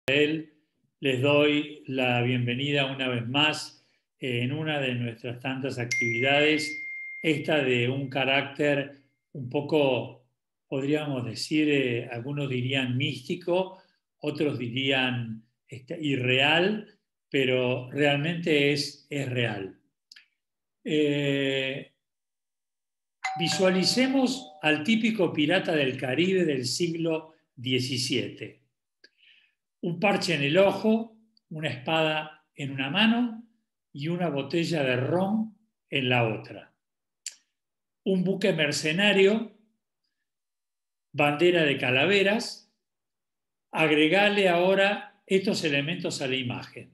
Les doy la bienvenida una vez más en una de nuestras tantas actividades, esta de un carácter un poco, podríamos decir, algunos dirían místico, otros dirían irreal, pero realmente es real. Visualicemos al típico pirata del Caribe del siglo XVII. Un parche en el ojo, una espada en una mano y una botella de ron en la otra. Un buque mercenario, bandera de calaveras. Agregale ahora estos elementos a la imagen.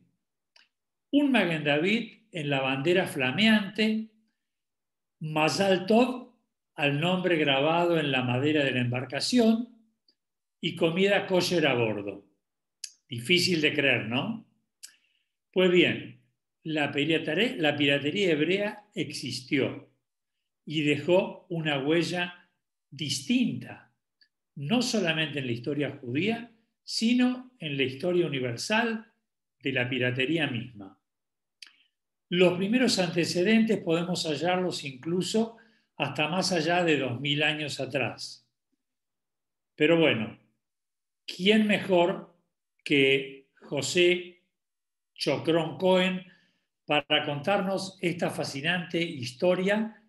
Un Maguen David en la bandera flameante, Mazal Tov al nombre grabado en la madera de la embarcación y comida kosher a bordo. Difícil de creer, ¿no? Pues bien, la piratería hebrea existió y dejó una huella distinta, no solamente en la historia judía, sino en la historia universal de la piratería misma. Los primeros antecedentes podemos hallarlos incluso hasta más allá de 2000 años atrás. Pero bueno, ¿quién mejor que José Chocron Cohen para contarnos esta fascinante historia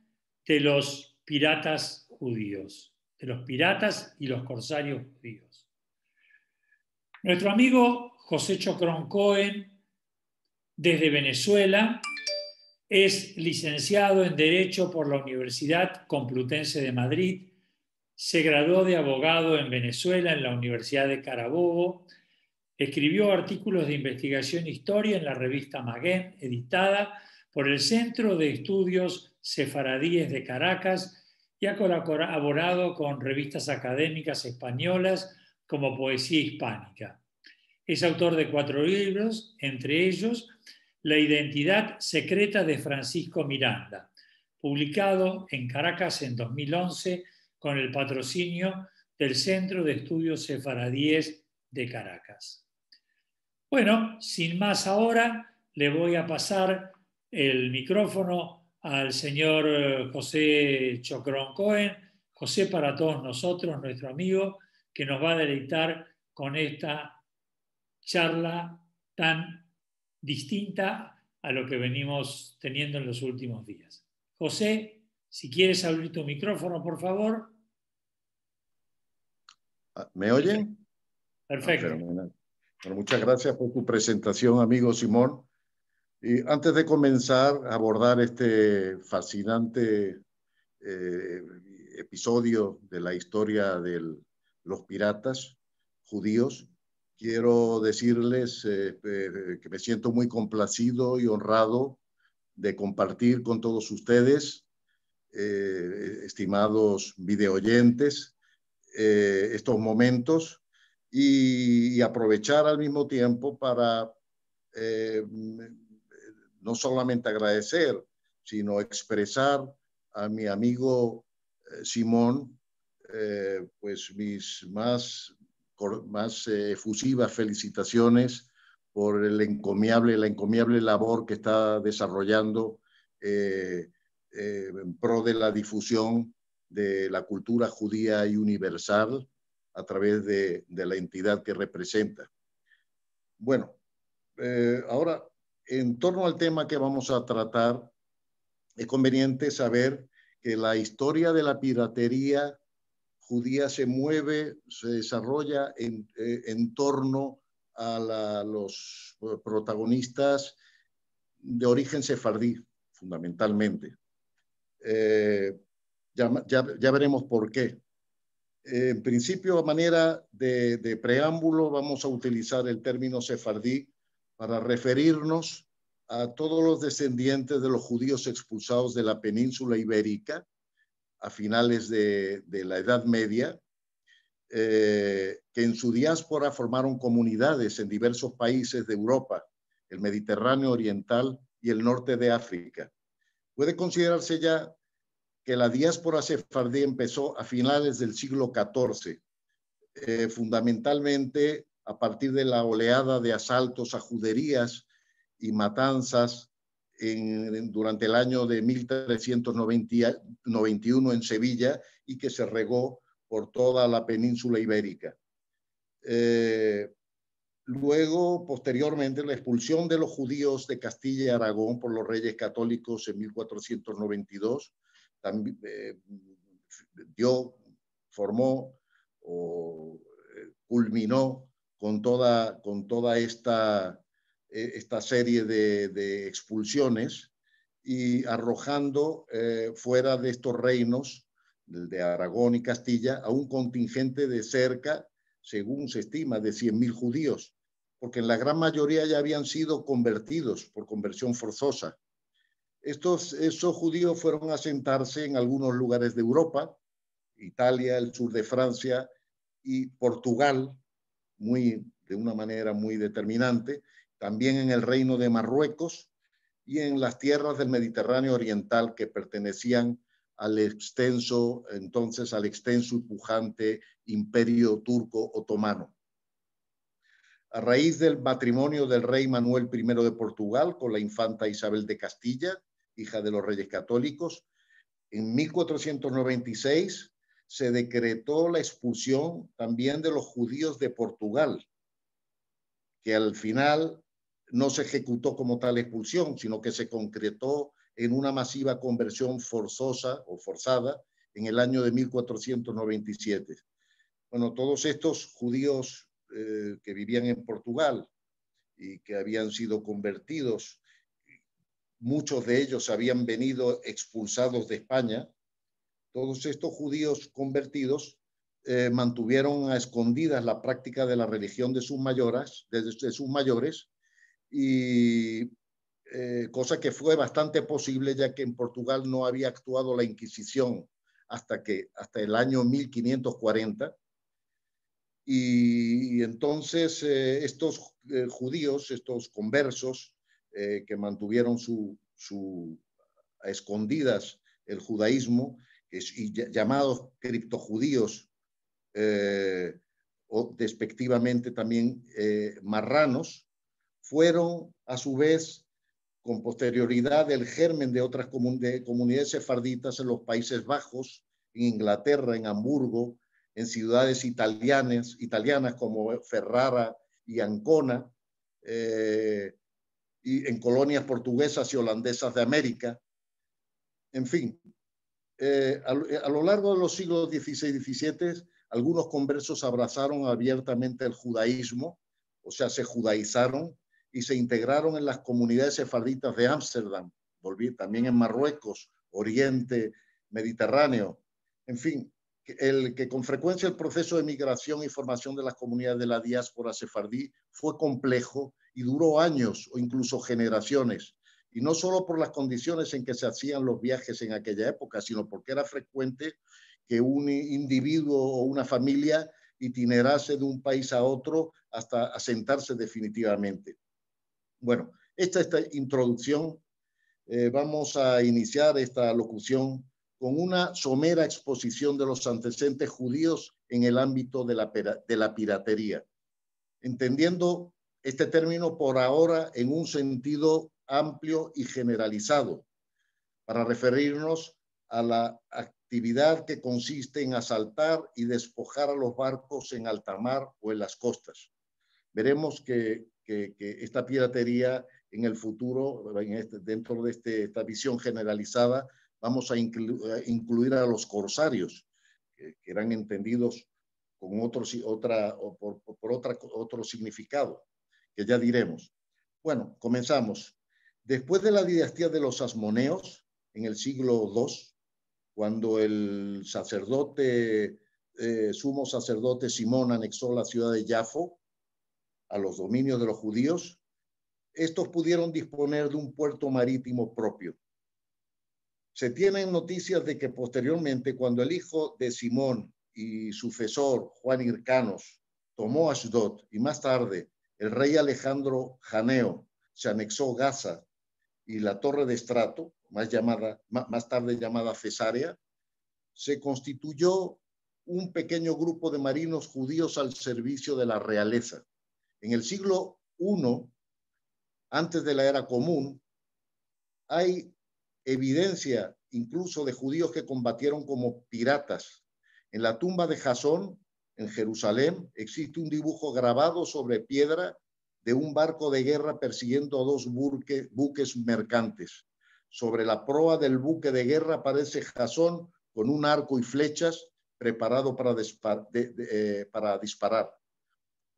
de los piratas judíos, de los piratas y los corsarios judíos? Nuestro amigo José Chocron Cohen, desde Venezuela, es licenciado en Derecho por la Universidad Complutense de Madrid, se graduó de abogado en Venezuela en la Universidad de Carabobo, escribió artículos de investigación e historia en la revista Maguen, editada por el Centro de Estudios Sefaradíes de Caracas, y ha colaborado con revistas académicas españolas como Poesía Hispánica. Es autor de 4 libros, entre ellos La identidad secreta de Francisco Miranda, publicado en Caracas en 2011 con el patrocinio del Centro de Estudios Sefaradíes de Caracas. Bueno, sin más ahora, le voy a pasar el micrófono al señor José Chocron Cohen. José, para todos nosotros, nuestro amigo, que nos va a deleitar con esta charla tan distinta a lo que venimos teniendo en los últimos días. José, si quieres abrir tu micrófono, por favor. ¿Me oyen? Perfecto. Fenomenal. Bueno, muchas gracias por tu presentación, amigo Simón. Y antes de comenzar a abordar este fascinante episodio de la historia de los piratas judíos, quiero decirles que me siento muy complacido y honrado de compartir con todos ustedes, estimados videoyentes, estos momentos y aprovechar al mismo tiempo para no solamente agradecer, sino expresar a mi amigo Simón pues mis más efusivas felicitaciones por la encomiable labor que está desarrollando en pro de la difusión de la cultura judía y universal a través de la entidad que representa. Bueno, ahora, en torno al tema que vamos a tratar, es conveniente saber que la historia de la piratería judía se desarrolla en torno a los protagonistas de origen sefardí, fundamentalmente. Ya veremos por qué. En principio, a manera de preámbulo, vamos a utilizar el término sefardí para referirnos a todos los descendientes de los judíos expulsados de la península ibérica a finales de la Edad Media, que en su diáspora formaron comunidades en diversos países de Europa, el Mediterráneo oriental y el norte de África. Puede considerarse ya que la diáspora sefardí empezó a finales del siglo XIV, fundamentalmente a partir de la oleada de asaltos a juderías y matanzas durante el año de 1391 en Sevilla y que se regó por toda la península ibérica. Luego, posteriormente, la expulsión de los judíos de Castilla y Aragón por los reyes católicos en 1492 también formó o culminó con toda esta serie de expulsiones y arrojando fuera de estos reinos de Aragón y Castilla a un contingente de cerca, según se estima, de 100.000 judíos, porque en la gran mayoría ya habían sido convertidos por conversión forzosa. Esos judíos fueron a asentarse en algunos lugares de Europa, Italia, el sur de Francia y Portugal, de una manera muy determinante, también en el reino de Marruecos y en las tierras del Mediterráneo oriental que pertenecían al extenso y pujante imperio turco otomano. A raíz del matrimonio del rey Manuel I de Portugal con la infanta Isabel de Castilla, hija de los reyes católicos, en 1496 se decretó la expulsión también de los judíos de Portugal, que al final no se ejecutó como tal expulsión, sino que se concretó en una masiva conversión forzosa o forzada en el año de 1497. Bueno, todos estos judíos que vivían en Portugal y que habían sido convertidos, muchos de ellos habían venido expulsados de España. Todos estos judíos convertidos mantuvieron a escondidas la práctica de la religión de sus mayores y cosa que fue bastante posible ya que en Portugal no había actuado la Inquisición hasta el año 1540. Y entonces estos judíos, estos conversos que mantuvieron a escondidas el judaísmo, y llamados criptojudíos, o despectivamente también marranos, fueron a su vez con posterioridad el germen de otras comunidades sefarditas en los Países Bajos, en Inglaterra, en Hamburgo, en ciudades italianas como Ferrara y Ancona, y en colonias portuguesas y holandesas de América. En fin, a lo largo de los siglos XVI y XVII, algunos conversos abrazaron abiertamente el judaísmo, o sea, se judaizaron y se integraron en las comunidades sefarditas de Ámsterdam, también en Marruecos, Oriente Mediterráneo. En fin, que con frecuencia el proceso de migración y formación de las comunidades de la diáspora sefardí fue complejo y duró años o incluso generaciones. Y no solo por las condiciones en que se hacían los viajes en aquella época, sino porque era frecuente que un individuo o una familia itinerase de un país a otro hasta asentarse definitivamente. Bueno, esta introducción, vamos a iniciar esta locución con una somera exposición de los antecedentes judíos en el ámbito de la piratería, entendiendo este término por ahora en un sentido amplio y generalizado, para referirnos a la actividad que consiste en asaltar y despojar a los barcos en alta mar o en las costas. Veremos que esta piratería en el futuro, dentro de esta visión generalizada, vamos a incluir a los corsarios, que eran entendidos con otro significado, que ya diremos. Bueno, comenzamos. Después de la dinastía de los Asmoneos, en el siglo II, cuando el sumo sacerdote Simón anexó la ciudad de Jafo a los dominios de los judíos, estos pudieron disponer de un puerto marítimo propio. Se tienen noticias de que posteriormente, cuando el hijo de Simón y sucesor, Juan Hircanos, tomó Ashdod y más tarde el rey Alejandro Janeo se anexó Gaza y la Torre de Estrato, más tarde llamada Cesarea, se constituyó un pequeño grupo de marinos judíos al servicio de la realeza, En el siglo I, antes de la era común, hay evidencia incluso de judíos que combatieron como piratas. En la tumba de Jasón, en Jerusalén, existe un dibujo grabado sobre piedra de un barco de guerra persiguiendo a dos buques mercantes. Sobre la proa del buque de guerra aparece Jasón con un arco y flechas preparado para disparar.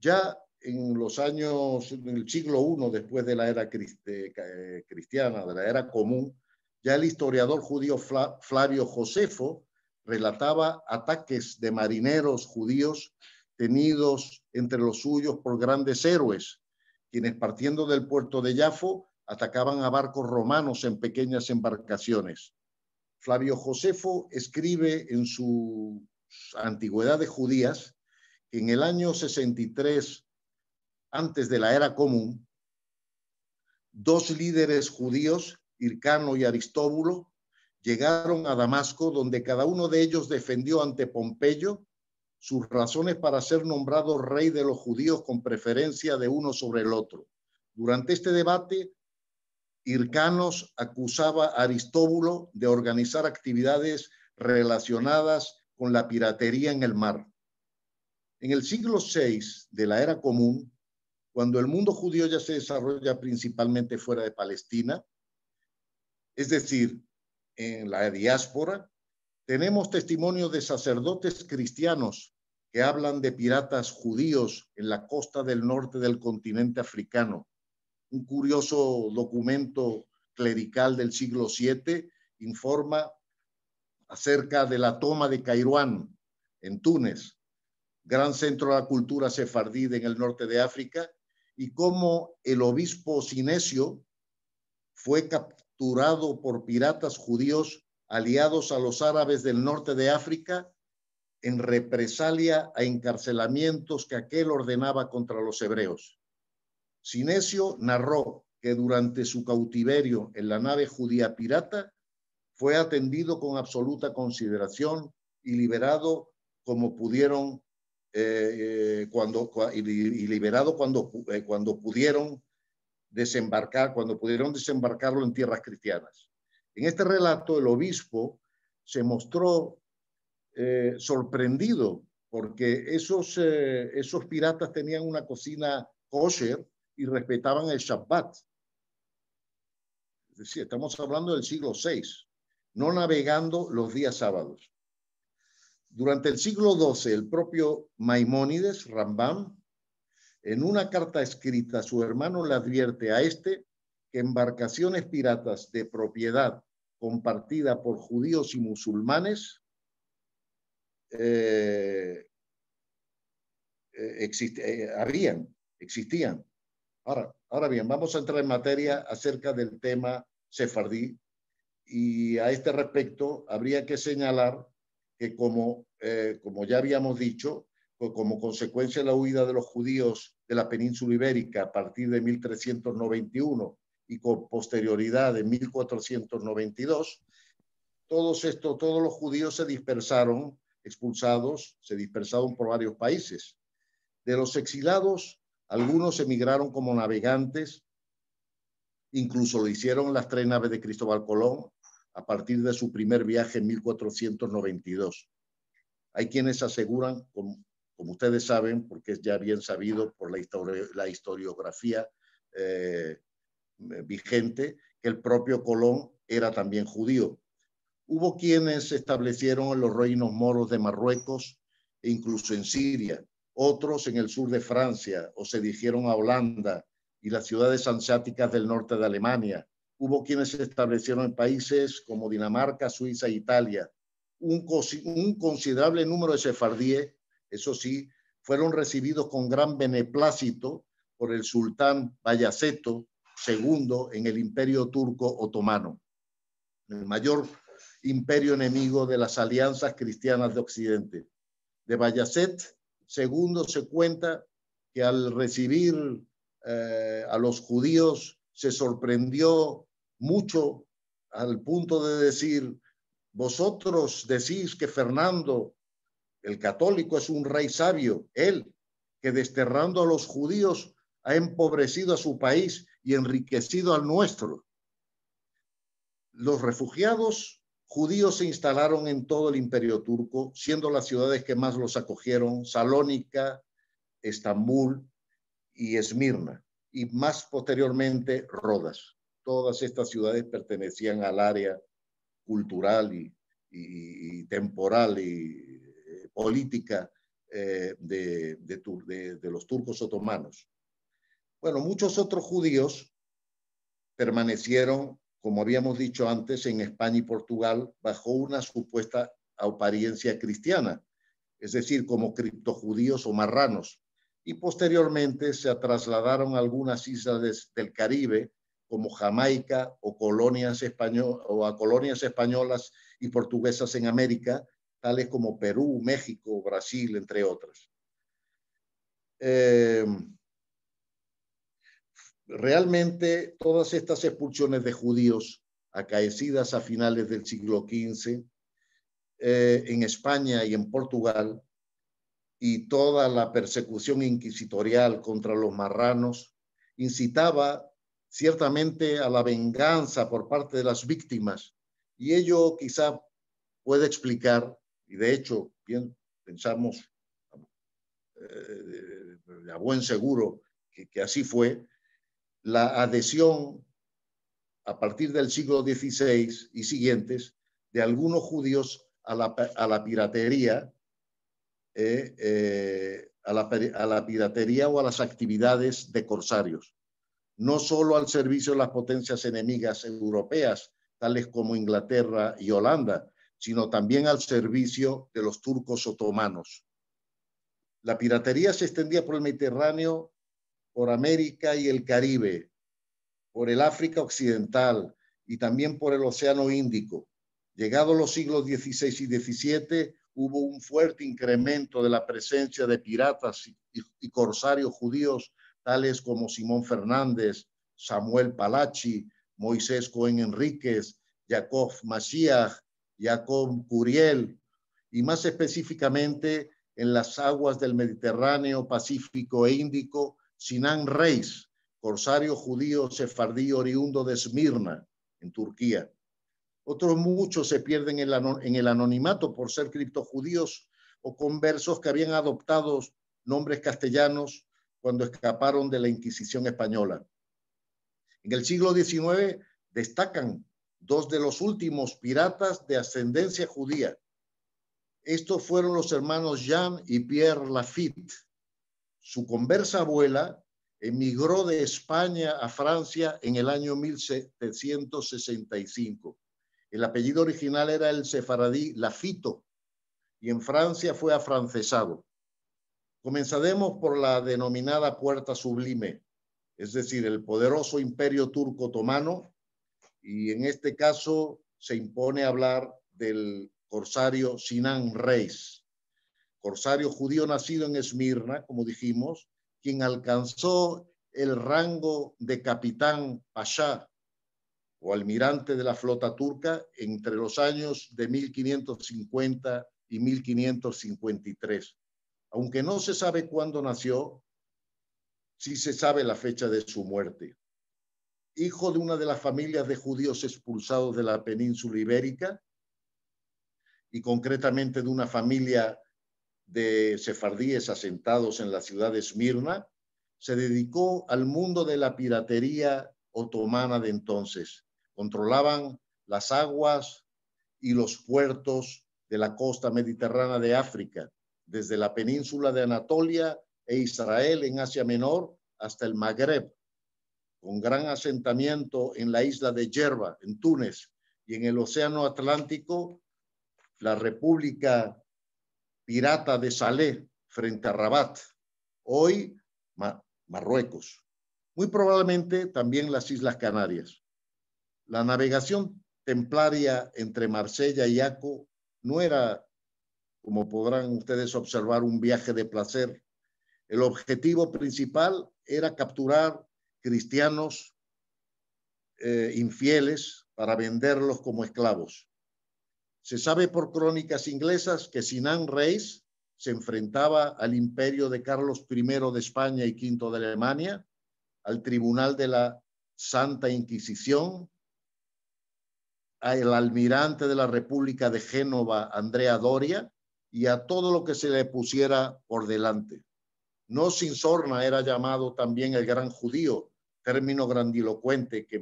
Ya en los años, en el siglo I, después de la era cristiana, de la era común, ya el historiador judío Flavio Josefo relataba ataques de marineros judíos tenidos entre los suyos por grandes héroes, quienes partiendo del puerto de Yafo atacaban a barcos romanos en pequeñas embarcaciones. Flavio Josefo escribe en sus Antigüedades Judías que en el año 63, antes de la era común, dos líderes judíos, Hircano y Aristóbulo, llegaron a Damasco, donde cada uno de ellos defendió ante Pompeyo sus razones para ser nombrado rey de los judíos con preferencia de uno sobre el otro. Durante este debate, Hircanos acusaba a Aristóbulo de organizar actividades relacionadas con la piratería en el mar. En el siglo VI de la era común, cuando el mundo judío ya se desarrolla principalmente fuera de Palestina, es decir, en la diáspora, tenemos testimonios de sacerdotes cristianos que hablan de piratas judíos en la costa del norte del continente africano. Un curioso documento clerical del siglo VII informa acerca de la toma de Kairouan en Túnez, gran centro de la cultura sefardí en el norte de África, y cómo el obispo Sinesio fue capturado por piratas judíos aliados a los árabes del norte de África en represalia a encarcelamientos que aquel ordenaba contra los hebreos. Sinesio narró que durante su cautiverio en la nave judía pirata fue atendido con absoluta consideración y liberado como pudieron cuando pudieron desembarcarlo en tierras cristianas. En este relato, el obispo se mostró sorprendido porque esos piratas tenían una cocina kosher y respetaban el Shabbat. Es decir, estamos hablando del siglo VI, no navegando los días sábados. Durante el siglo XII, el propio Maimónides, Rambam, en una carta escrita, su hermano le advierte a este que embarcaciones piratas de propiedad compartida por judíos y musulmanes existían. Ahora bien, vamos a entrar en materia acerca del tema sefardí, y a este respecto habría que señalar que como ya habíamos dicho, como consecuencia de la huida de los judíos de la península ibérica a partir de 1391 y con posterioridad en 1492, todos los judíos se dispersaron, se dispersaron por varios países. De los exilados, algunos emigraron como navegantes, incluso lo hicieron las 3 naves de Cristóbal Colón a partir de su primer viaje en 1492. Hay quienes aseguran, como ustedes saben, porque es ya bien sabido por la historiografía vigente, que el propio Colón era también judío. Hubo quienes se establecieron en los reinos moros de Marruecos e incluso en Siria, otros en el sur de Francia o se dirigieron a Holanda y las ciudades hanseáticas del norte de Alemania. Hubo quienes se establecieron en países como Dinamarca, Suiza e Italia. Un considerable número de sefardíes, eso sí, fueron recibidos con gran beneplácito por el sultán Bayaceto II en el Imperio Turco Otomano, el mayor imperio enemigo de las alianzas cristianas de Occidente. De Bayazet II se cuenta que al recibir a los judíos se sorprendió mucho al punto de decir: vosotros decís que Fernando el católico es un rey sabio, él, que desterrando a los judíos ha empobrecido a su país y enriquecido al nuestro. Los refugiados judíos se instalaron en todo el imperio turco, siendo las ciudades que más los acogieron Salónica, Estambul y Esmirna, y más posteriormente Rodas. Todas estas ciudades pertenecían al área cultural y temporal y política de los turcos otomanos. Bueno, muchos otros judíos permanecieron, como habíamos dicho antes, en España y Portugal bajo una supuesta apariencia cristiana, es decir, como criptojudíos o marranos, y posteriormente se trasladaron a algunas islas del Caribe, como Jamaica o a colonias españolas y portuguesas en América, tales como Perú, México, Brasil, entre otras. Realmente todas estas expulsiones de judíos acaecidas a finales del siglo XV en España y en Portugal, y toda la persecución inquisitorial contra los marranos incitaba ciertamente a la venganza por parte de las víctimas, y ello quizá puede explicar, y de hecho bien pensamos a buen seguro que así fue, la adhesión a partir del siglo XVI y siguientes de algunos judíos a la piratería, a la piratería o a las actividades de corsarios, no solo al servicio de las potencias enemigas europeas, tales como Inglaterra y Holanda, sino también al servicio de los turcos otomanos. La piratería se extendía por el Mediterráneo, por América y el Caribe, por el África Occidental y también por el Océano Índico. Llegados los siglos XVI y XVII, hubo un fuerte incremento de la presencia de piratas y corsarios judíos, tales como Simón Fernández, Samuel Palachi, Moisés Cohen Enríquez, Jacob Mashiach, Jacob Curiel, y más específicamente en las aguas del Mediterráneo, Pacífico e Índico, Sinan Reis, corsario judío sefardí oriundo de Esmirna, en Turquía. Otros muchos se pierden en el anonimato por ser criptojudíos o conversos que habían adoptado nombres castellanos cuando escaparon de la Inquisición española. En el siglo XIX destacan dos de los últimos piratas de ascendencia judía. Estos fueron los hermanos Jean y Pierre Lafitte. Su conversa abuela emigró de España a Francia en el año 1765. El apellido original era el sefaradí Lafito y en Francia fue afrancesado. Comenzaremos por la denominada Puerta Sublime, es decir, el poderoso imperio turco otomano, y en este caso se impone hablar del corsario Sinan Reis, corsario judío nacido en Esmirna, como dijimos, quien alcanzó el rango de capitán pasha o almirante de la flota turca entre los años de 1550 y 1553. Aunque no se sabe cuándo nació, sí se sabe la fecha de su muerte. Hijo de una de las familias de judíos expulsados de la península ibérica, y concretamente de una familia de sefardíes asentados en la ciudad de Esmirna, se dedicó al mundo de la piratería otomana de entonces. Controlaban las aguas y los puertos de la costa mediterránea de África, desde la península de Anatolia e Israel en Asia Menor hasta el Magreb, con gran asentamiento en la isla de Yerba, en Túnez, y en el Océano Atlántico, la República Pirata de Salé, frente a Rabat, hoy Marruecos. Muy probablemente también las Islas Canarias. La navegación templaria entre Marsella y Aco no era, como podrán ustedes observar, un viaje de placer. El objetivo principal era capturar cristianos infieles para venderlos como esclavos. Se sabe por crónicas inglesas que Sinan Reis se enfrentaba al imperio de Carlos I de España y V de Alemania, al Tribunal de la Santa Inquisición, al almirante de la República de Génova, Andrea Doria, y a todo lo que se le pusiera por delante. No sin sorna era llamado también el gran judío, término grandilocuente que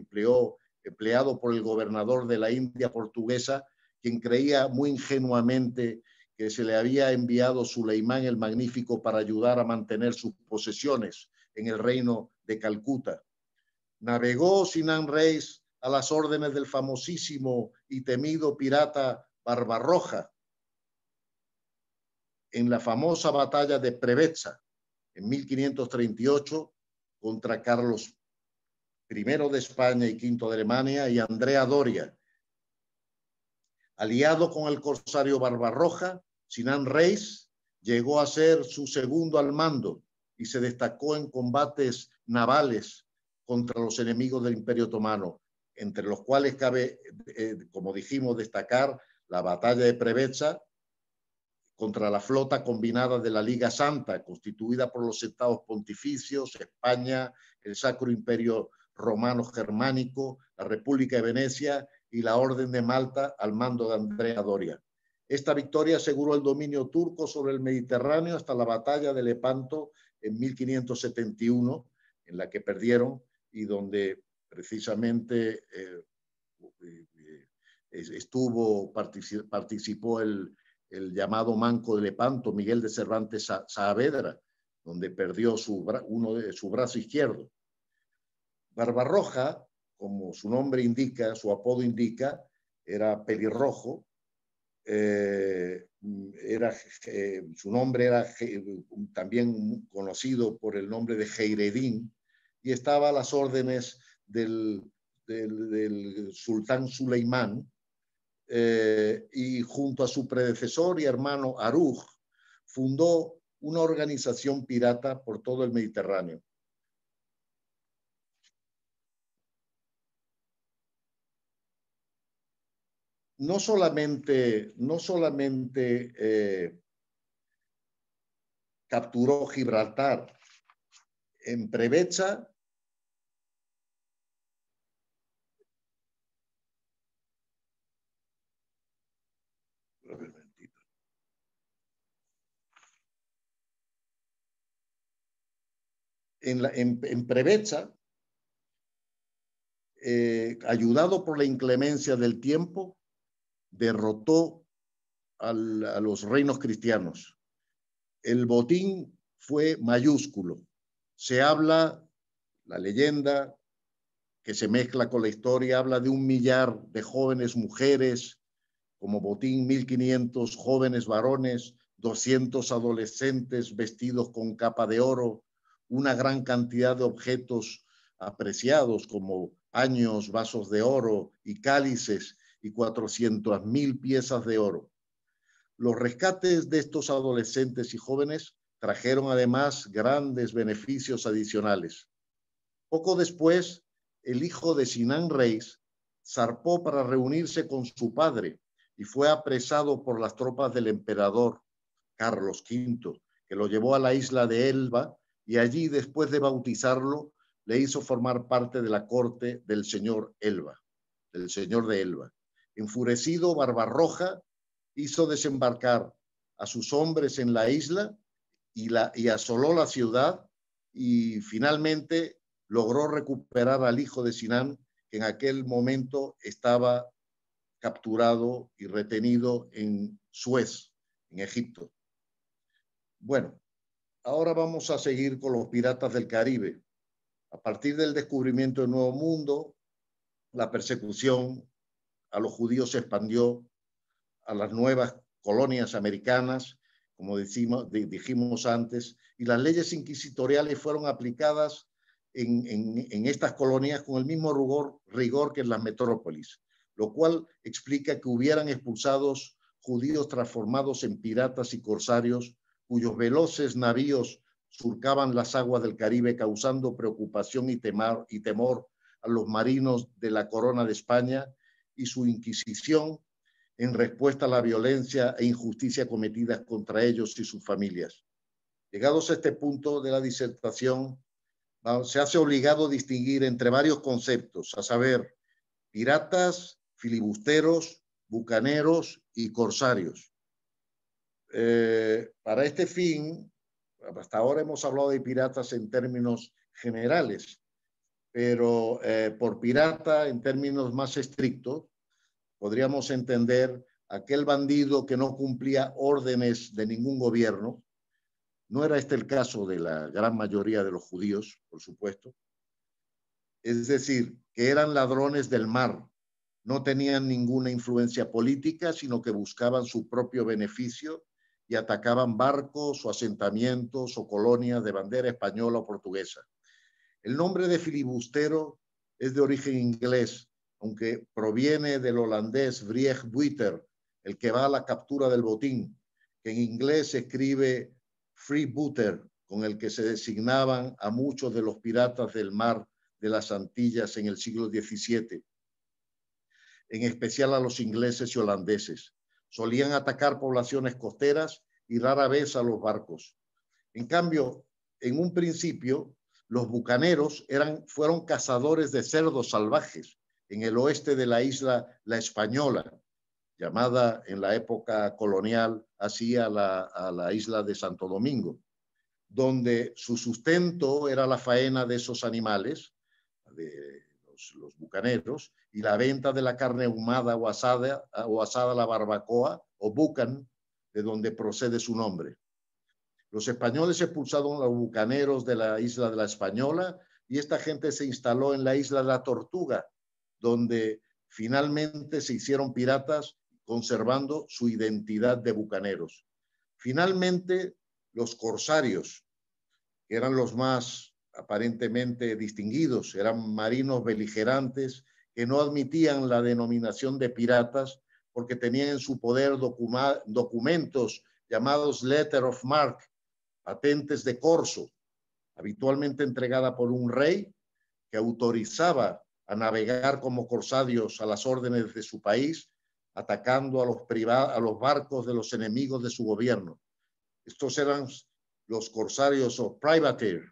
empleado por el gobernador de la India portuguesa, quien creía muy ingenuamente que se le había enviado Suleimán el Magnífico para ayudar a mantener sus posesiones en el reino de Calcuta. Navegó Sinan Reis a las órdenes del famosísimo y temido pirata Barbarroja en la famosa batalla de Preveza en 1538 contra Carlos I de España y V de Alemania y Andrea Doria. Aliado con el corsario Barbarroja, Sinan Reis llegó a ser su segundo al mando y se destacó en combates navales contra los enemigos del Imperio Otomano, entre los cuales cabe, como dijimos, destacar la batalla de Preveza contra la flota combinada de la Liga Santa, constituida por los estados pontificios, España, el Sacro Imperio Romano Germánico, la República de Venecia y la Orden de Malta al mando de Andrea Doria. Esta victoria aseguró el dominio turco sobre el Mediterráneo hasta la batalla de Lepanto en 1571, en la que perdieron y donde precisamente participó el llamado Manco de Lepanto, Miguel de Cervantes Saavedra, donde perdió uno de su brazo izquierdo. Barbarroja, como su nombre indica, su apodo indica, era pelirrojo, su nombre era también conocido por el nombre de Heiredín, y estaba a las órdenes del sultán Suleimán, y junto a su predecesor y hermano Aruj, fundó una organización pirata por todo el Mediterráneo. No solamente capturó Gibraltar, en Preveza en Preveza, ayudado por la inclemencia del tiempo, derrotó a los reinos cristianos. El botín fue mayúsculo. Se habla, la leyenda que se mezcla con la historia, habla de 1 millar de jóvenes mujeres, como botín 1.500 jóvenes varones, 200 adolescentes vestidos con capa de oro, una gran cantidad de objetos apreciados como paños, vasos de oro y cálices y 400.000 piezas de oro. Los rescates de estos adolescentes y jóvenes trajeron además grandes beneficios adicionales. Poco después, el hijo de Sinan Reis zarpó para reunirse con su padre y fue apresado por las tropas del emperador Carlos V, que lo llevó a la isla de Elba y allí, después de bautizarlo, le hizo formar parte de la corte del señor Elba, del señor de Elba. Enfurecido, Barbarroja hizo desembarcar a sus hombres en la isla y asoló la ciudad, y finalmente logró recuperar al hijo de Sinan, que en aquel momento estaba capturado y retenido en Suez, en Egipto. Bueno, ahora vamos a seguir con los piratas del Caribe. A partir del descubrimiento del Nuevo Mundo, la persecución a los judíos se expandió a las nuevas colonias americanas, como dijimos antes, y las leyes inquisitoriales fueron aplicadas en estas colonias con el mismo rigor que en las metrópolis, lo cual explica que hubieran expulsados judíos transformados en piratas y corsarios, cuyos veloces navíos surcaban las aguas del Caribe, causando preocupación y temor a los marinos de la corona de España, y su inquisición en respuesta a la violencia e injusticia cometidas contra ellos y sus familias. Llegados a este punto de la disertación, se hace obligado distinguir entre varios conceptos, a saber, piratas, filibusteros, bucaneros y corsarios. Para este fin, hasta ahora hemos hablado de piratas en términos generales, pero por pirata, en términos más estrictos, podríamos entender aquel bandido que no cumplía órdenes de ningún gobierno. No era este el caso de la gran mayoría de los judíos, por supuesto. Es decir, que eran ladrones del mar, no tenían ninguna influencia política, sino que buscaban su propio beneficio y atacaban barcos o asentamientos o colonias de bandera española o portuguesa. El nombre de filibustero es de origen inglés, aunque proviene del holandés Vrijbuiter, el que va a la captura del botín, que en inglés se escribe freebooter, con el que se designaban a muchos de los piratas del mar de las Antillas en el siglo XVII, en especial a los ingleses y holandeses. Solían atacar poblaciones costeras y rara vez a los barcos. En cambio, en un principio, los bucaneros fueron cazadores de cerdos salvajes en el oeste de la isla La Española, llamada en la época colonial así a la isla de Santo Domingo, donde su sustento era la faena de esos animales, de los bucaneros, y la venta de la carne ahumada o asada a la barbacoa, o bucan, de donde procede su nombre. Los españoles expulsaron a los bucaneros de la isla de la Española y esta gente se instaló en la isla de la Tortuga, donde finalmente se hicieron piratas, conservando su identidad de bucaneros. Finalmente, los corsarios, que eran los más aparentemente distinguidos, eran marinos beligerantes que no admitían la denominación de piratas porque tenían en su poder documentos llamados letter of marque, patentes de corso, habitualmente entregada por un rey que autorizaba a navegar como corsarios a las órdenes de su país, atacando a los barcos de los enemigos de su gobierno. Estos eran los corsarios o privateer,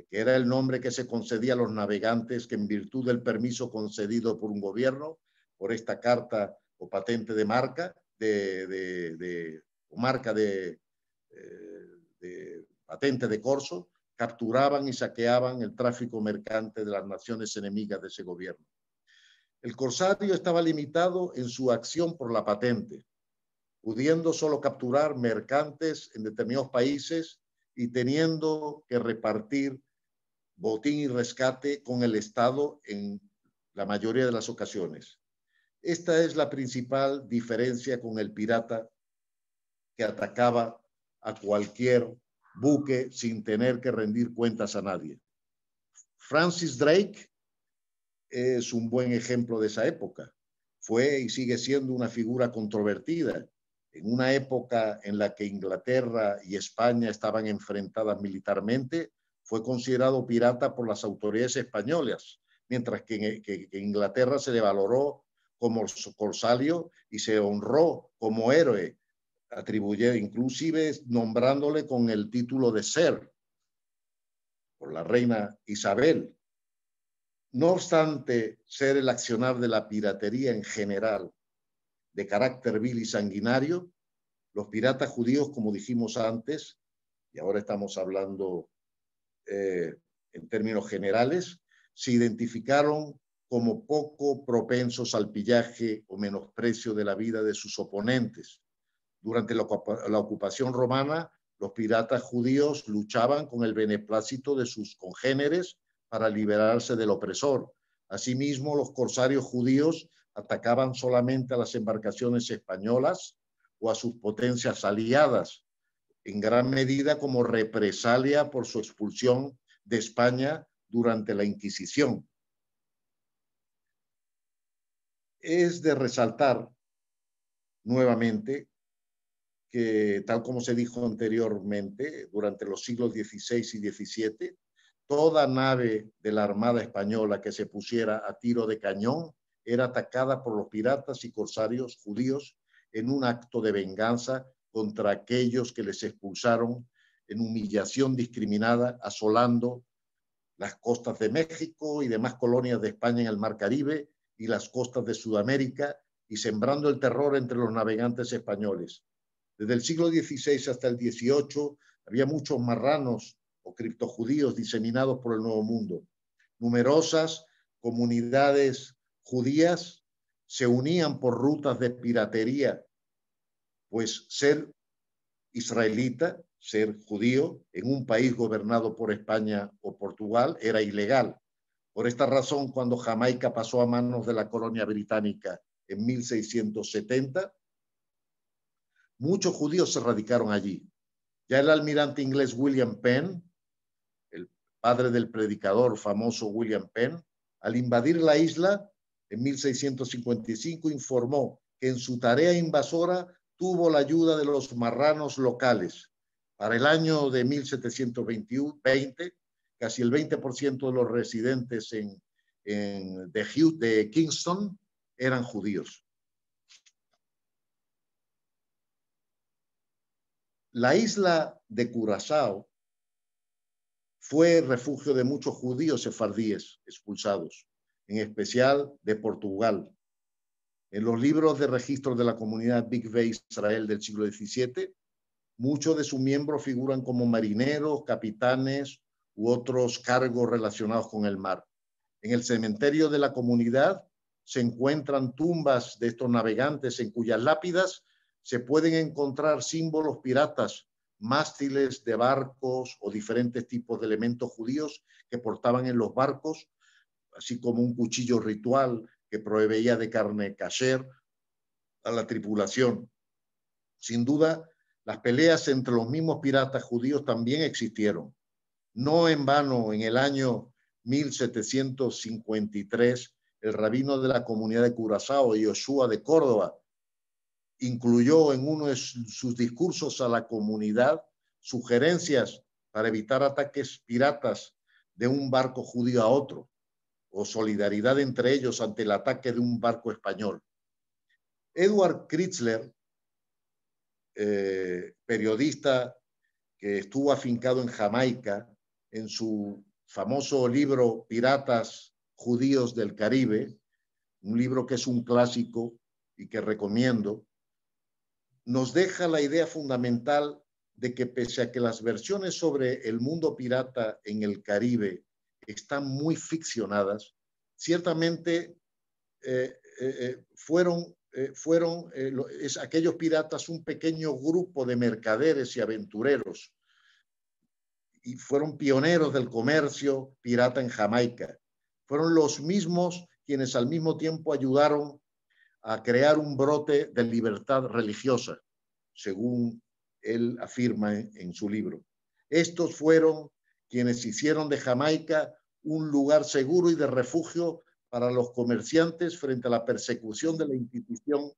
que era el nombre que se concedía a los navegantes que en virtud del permiso concedido por un gobierno, por esta carta o patente de marca, patente de corso, capturaban y saqueaban el tráfico mercante de las naciones enemigas de ese gobierno. El corsario estaba limitado en su acción por la patente, pudiendo solo capturar mercantes en determinados países y teniendo que repartir botín y rescate con el Estado en la mayoría de las ocasiones. Esta es la principal diferencia con el pirata que atacaba a cualquier buque sin tener que rendir cuentas a nadie. Francis Drake es un buen ejemplo de esa época. Fue y sigue siendo una figura controvertida en una época en la que Inglaterra y España estaban enfrentadas militarmente. Fue considerado pirata por las autoridades españolas, mientras que en Inglaterra se le valoró como corsario y se honró como héroe, inclusive nombrándole con el título de Sir por la reina Isabel. No obstante ser el accionar de la piratería en general de carácter vil y sanguinario, los piratas judíos, como dijimos antes, y ahora estamos hablando en términos generales, se identificaron como poco propensos al pillaje o menosprecio de la vida de sus oponentes. Durante la ocupación romana, los piratas judíos luchaban con el beneplácito de sus congéneres para liberarse del opresor. Asimismo, los corsarios judíos atacaban solamente a las embarcaciones españolas o a sus potencias aliadas, en gran medida como represalia por su expulsión de España durante la Inquisición. Es de resaltar nuevamente que, tal como se dijo anteriormente, durante los siglos XVI y XVII, toda nave de la Armada Española que se pusiera a tiro de cañón era atacada por los piratas y corsarios judíos en un acto de venganza contra aquellos que les expulsaron en humillación discriminada, asolando las costas de México y demás colonias de España en el Mar Caribe y las costas de Sudamérica y sembrando el terror entre los navegantes españoles. Desde el siglo XVI hasta el XVIII había muchos marranos o criptojudíos diseminados por el Nuevo Mundo. Numerosas comunidades judías se unían por rutas de piratería, pues ser israelita, ser judío en un país gobernado por España o Portugal era ilegal. Por esta razón, cuando Jamaica pasó a manos de la colonia británica en 1670, muchos judíos se radicaron allí. Ya el almirante inglés William Penn, el padre del predicador famoso William Penn, al invadir la isla en 1655 informó que en su tarea invasora tuvo la ayuda de los marranos locales. Para el año de 1720, casi el 20% de los residentes de Kingston eran judíos. La isla de Curazao fue refugio de muchos judíos sefardíes expulsados, en especial de Portugal. En los libros de registro de la comunidad Big Bay Israel del siglo XVII, muchos de sus miembros figuran como marineros, capitanes u otros cargos relacionados con el mar. En el cementerio de la comunidad se encuentran tumbas de estos navegantes en cuyas lápidas se pueden encontrar símbolos piratas, mástiles de barcos o diferentes tipos de elementos judíos que portaban en los barcos, así como un cuchillo ritual que proveía de carne kasher a la tripulación. Sin duda, las peleas entre los mismos piratas judíos también existieron. No en vano, en el año 1753, el rabino de la comunidad de Curazao, Yoshua de Córdoba, incluyó en uno de sus discursos a la comunidad sugerencias para evitar ataques piratas de un barco judío a otro, o solidaridad entre ellos ante el ataque de un barco español. Edward Chrysler, periodista que estuvo afincado en Jamaica, en su famoso libro Piratas Judíos del Caribe, un libro que es un clásico y que recomiendo, nos deja la idea fundamental de que pese a que las versiones sobre el mundo pirata en el Caribe están muy ficcionadas, ciertamente fueron aquellos piratas un pequeño grupo de mercaderes y aventureros y fueron pioneros del comercio pirata en Jamaica. Fueron los mismos quienes al mismo tiempo ayudaron a crear un brote de libertad religiosa, según él afirma en su libro. Estos fueron quienes hicieron de Jamaica un lugar seguro y de refugio para los comerciantes frente a la persecución de la institución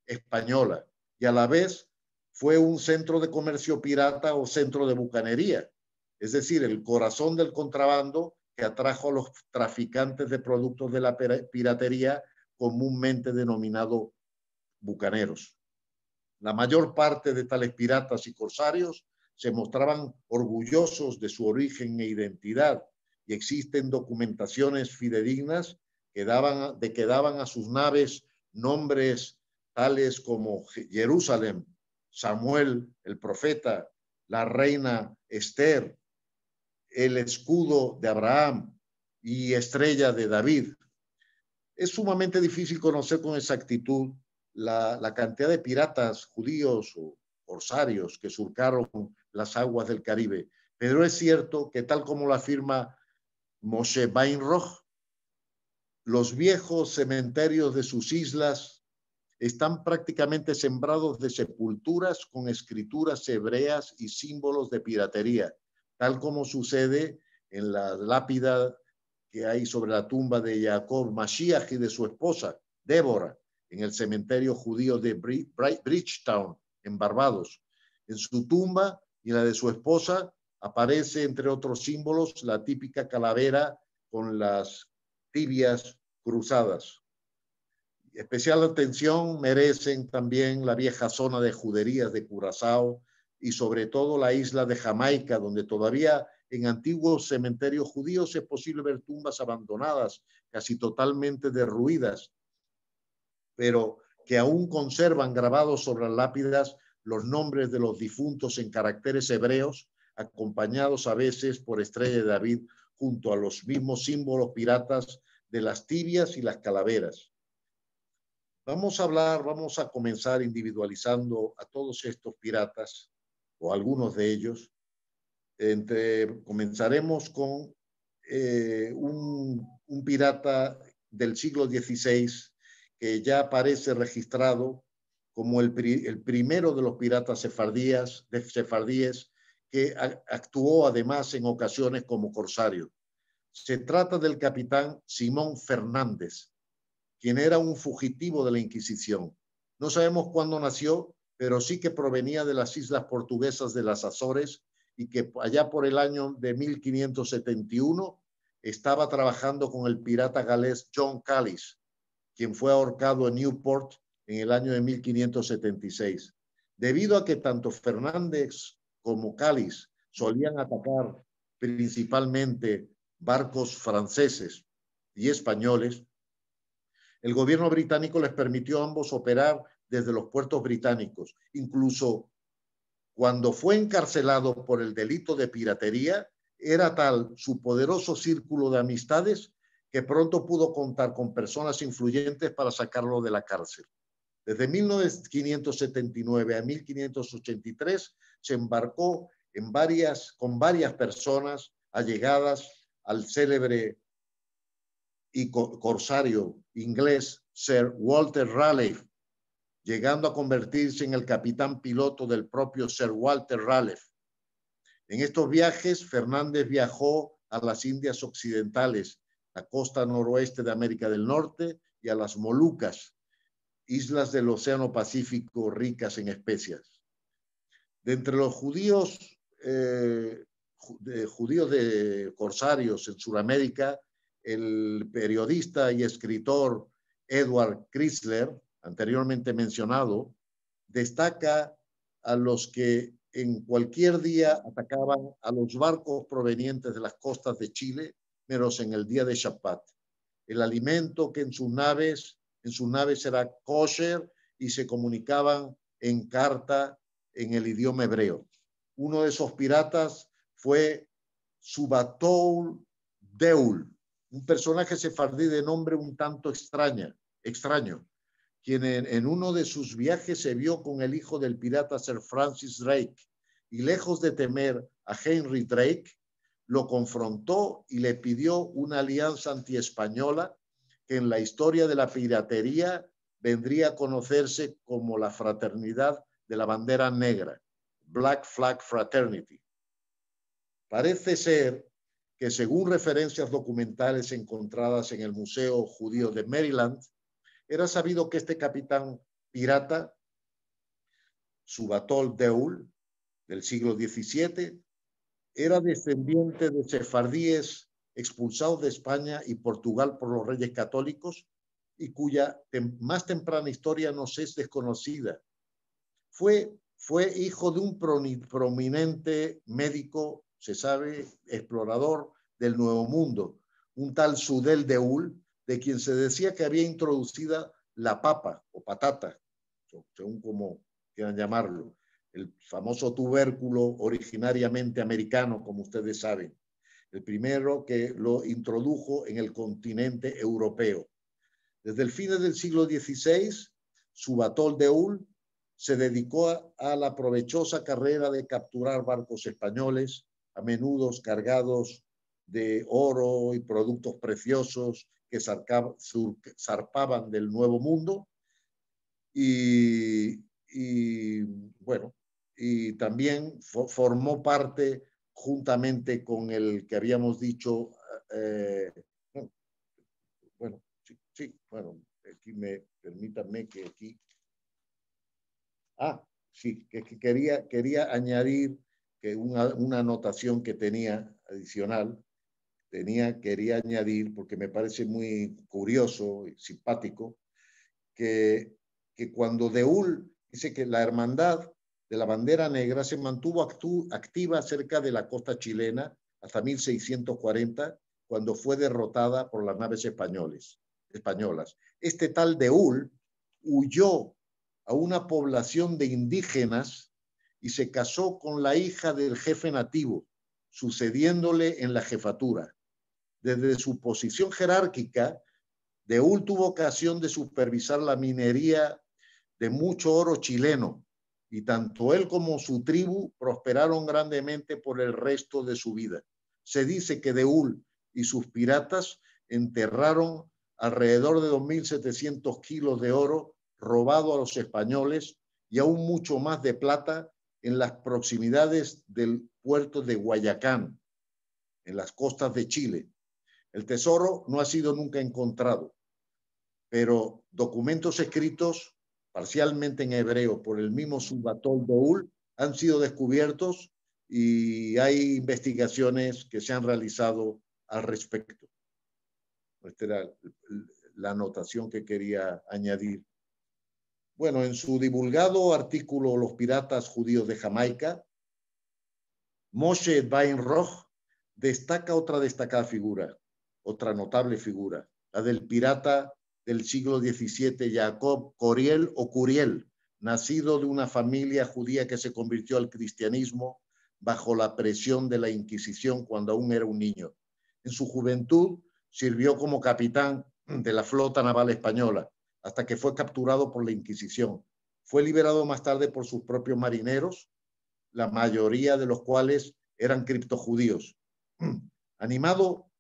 española, y a la vez fue un centro de comercio pirata o centro de bucanería, es decir, el corazón del contrabando que atrajo a los traficantes de productos de la piratería comúnmente denominado bucaneros. La mayor parte de tales piratas y corsarios se mostraban orgullosos de su origen e identidad, y existen documentaciones fidedignas que daban a sus naves nombres tales como Jerusalén, Samuel el profeta, la reina Esther, el escudo de Abraham y estrella de David. Es sumamente difícil conocer con exactitud la cantidad de piratas judíos o corsarios que surcaron las aguas del Caribe, pero es cierto que, tal como lo afirma Moshe Weinroch, los viejos cementerios de sus islas están prácticamente sembrados de sepulturas con escrituras hebreas y símbolos de piratería, tal como sucede en la lápida que hay sobre la tumba de Jacob Mashiach y de su esposa, Débora, en el cementerio judío de Bridgetown, en Barbados. En su tumba y la de su esposa aparece, entre otros símbolos, la típica calavera con las tibias cruzadas. Especial atención merecen también la vieja zona de juderías de Curazao y sobre todo la isla de Jamaica, donde todavía en antiguos cementerios judíos es posible ver tumbas abandonadas, casi totalmente derruidas, pero que aún conservan grabados sobre las lápidas los nombres de los difuntos en caracteres hebreos, acompañados a veces por estrella de David, junto a los mismos símbolos piratas de las tibias y las calaveras. Vamos a comenzar individualizando a todos estos piratas, o algunos de ellos. Comenzaremos con un pirata del siglo XVI que ya aparece registrado como el primero de los piratas sefardíes que actuó además en ocasiones como corsario. Se trata del capitán Simón Fernández, quien era un fugitivo de la Inquisición. No sabemos cuándo nació, pero sí que provenía de las islas portuguesas de las Azores y que allá por el año de 1571 estaba trabajando con el pirata galés John Callis, quien fue ahorcado en Newport en el año de 1576. Debido a que tanto Fernández como Callis solían atacar principalmente barcos franceses y españoles, el gobierno británico les permitió a ambos operar desde los puertos británicos. Incluso cuando fue encarcelado por el delito de piratería, era tal su poderoso círculo de amistades que pronto pudo contar con personas influyentes para sacarlo de la cárcel. Desde 1579 a 1583 se embarcó con varias personas allegadas al célebre y corsario inglés Sir Walter Raleigh, llegando a convertirse en el capitán piloto del propio Sir Walter Raleigh. En estos viajes, Fernández viajó a las Indias Occidentales, la costa noroeste de América del Norte y a las Molucas, islas del Océano Pacífico ricas en especias. De entre los judíos de corsarios en Sudamérica, el periodista y escritor Edward Chrysler, anteriormente mencionado, destaca a los que en cualquier día atacaban a los barcos provenientes de las costas de Chile, menos en el día de Shabbat. El alimento que en sus naves era kosher y se comunicaban en carta en el idioma hebreo. Uno de esos piratas fue Subatol Deul, un personaje sefardí de nombre un tanto extraño, quien en uno de sus viajes se vio con el hijo del pirata Sir Francis Drake y lejos de temer a Henry Drake, lo confrontó y le pidió una alianza antiespañola que en la historia de la piratería vendría a conocerse como la Fraternidad de la Bandera Negra, Black Flag Fraternity. Parece ser que según referencias documentales encontradas en el Museo Judío de Maryland, era sabido que este capitán pirata, Subatol Deul, del siglo XVII, era descendiente de sefardíes expulsados de España y Portugal por los reyes católicos y cuya más temprana historia nos es desconocida. Fue hijo de un prominente médico, se sabe, explorador del Nuevo Mundo, un tal Sudel Deul, de quien se decía que había introducido la papa o patata, según como quieran llamarlo, el famoso tubérculo originariamente americano, como ustedes saben, el primero que lo introdujo en el continente europeo. Desde el fin del siglo XVI, Subatol Deul se dedicó a la provechosa carrera de capturar barcos españoles, a menudo cargados de oro y productos preciosos que zarpaban del Nuevo Mundo. Y bueno, y también formó parte, juntamente con el que habíamos dicho, aquí permítanme que aquí, sí, que quería añadir que una anotación que tenía adicional, quería añadir, porque me parece muy curioso y simpático, que cuando Deúl dice que la hermandad de la bandera negra se mantuvo activa cerca de la costa chilena hasta 1640, cuando fue derrotada por las naves españolas. Este tal Deúl huyó a una población de indígenas y se casó con la hija del jefe nativo, sucediéndole en la jefatura. Desde su posición jerárquica, Deúl tuvo ocasión de supervisar la minería de mucho oro chileno, y tanto él como su tribu prosperaron grandemente por el resto de su vida. Se dice que Deúl y sus piratas enterraron alrededor de 2.700 kilos de oro robado a los españoles y aún mucho más de plata en las proximidades del puerto de Guayacán, en las costas de Chile. El tesoro no ha sido nunca encontrado, pero documentos escritos parcialmente en hebreo por el mismo Subatol Deúl han sido descubiertos y hay investigaciones que se han realizado al respecto. Esta era la anotación que quería añadir. Bueno, en su divulgado artículo Los piratas judíos de Jamaica, Moshe Weinroch destaca otra destacada figura, otra notable figura, la del pirata del siglo XVII, Jacob Coriel o Curiel, nacido de una familia judía que se convirtió al cristianismo bajo la presión de la Inquisición cuando aún era un niño. En su juventud sirvió como capitán de la flota naval española hasta que fue capturado por la Inquisición. Fue liberado más tarde por sus propios marineros, la mayoría de los cuales eran criptojudíos. Animado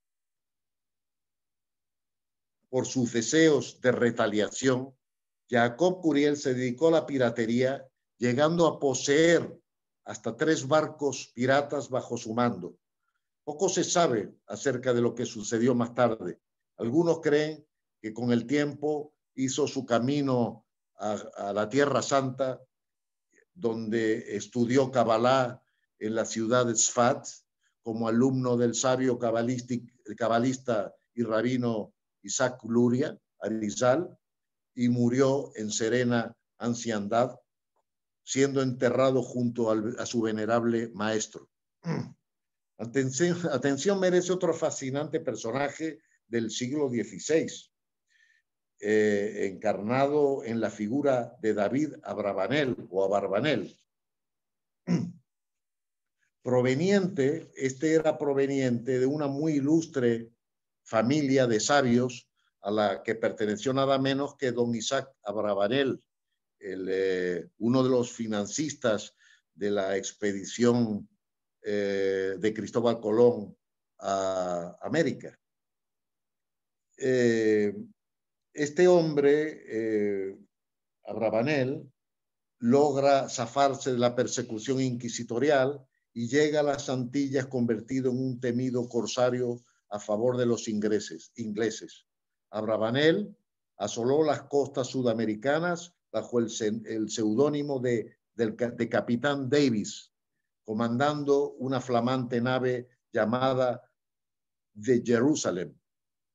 por sus deseos de retaliación, Jacob Curiel se dedicó a la piratería, llegando a poseer hasta 3 barcos piratas bajo su mando. Poco se sabe acerca de lo que sucedió más tarde. Algunos creen que con el tiempo hizo su camino a la Tierra Santa, donde estudió Kabbalah en la ciudad de Tzfat, como alumno del sabio cabalista y rabino Isaac Luria, Arizal, y murió en serena anciandad, siendo enterrado junto a su venerable maestro. Atención merece otro fascinante personaje del siglo XVI, encarnado en la figura de David Abravanel o Abarbanel. Este era proveniente de una muy ilustre familia de sabios a la que perteneció nada menos que don Isaac Abravanel, uno de los financistas de la expedición de Cristóbal Colón a América. Este hombre, Abravanel, logra zafarse de la persecución inquisitorial y llega a las Antillas convertido en un temido corsario a favor de los ingleses. Abravanel asoló las costas sudamericanas bajo el seudónimo de Capitán Davis, comandando una flamante nave llamada The Jerusalem.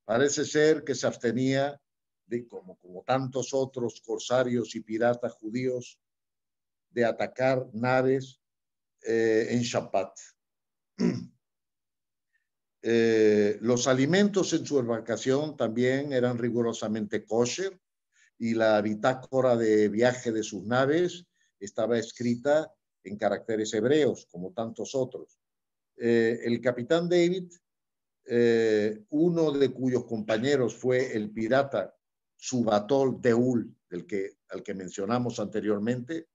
Parece ser que se abstenía de, como tantos otros corsarios y piratas judíos, de atacar naves en Shabbat. Los alimentos en su embarcación también eran rigurosamente kosher y la bitácora de viaje de sus naves estaba escrita en caracteres hebreos, como tantos otros. El capitán David, uno de cuyos compañeros fue el pirata Subatol Deúl, al que mencionamos anteriormente,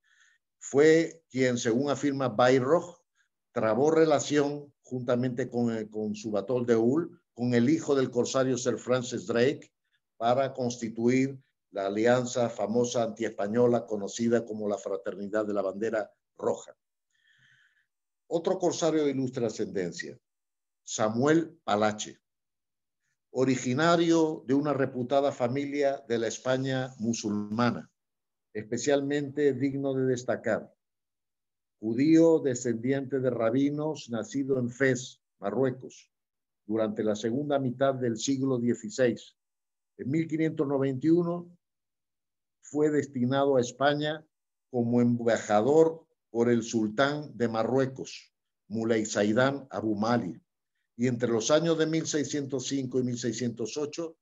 fue quien, según afirma Weinroch, trabó relación juntamente con Subatol Deúl, con el hijo del corsario Sir Francis Drake, para constituir la alianza famosa antiespañola conocida como la Fraternidad de la Bandera Roja. Otro corsario de ilustre ascendencia, Samuel Palache, originario de una reputada familia de la España musulmana, especialmente digno de destacar. Judío descendiente de rabinos, nacido en Fez, Marruecos, durante la segunda mitad del siglo XVI. En 1591 fue destinado a España como embajador por el sultán de Marruecos, Moulay Zaidan Abu Mali. Y entre los años de 1605 y 1608,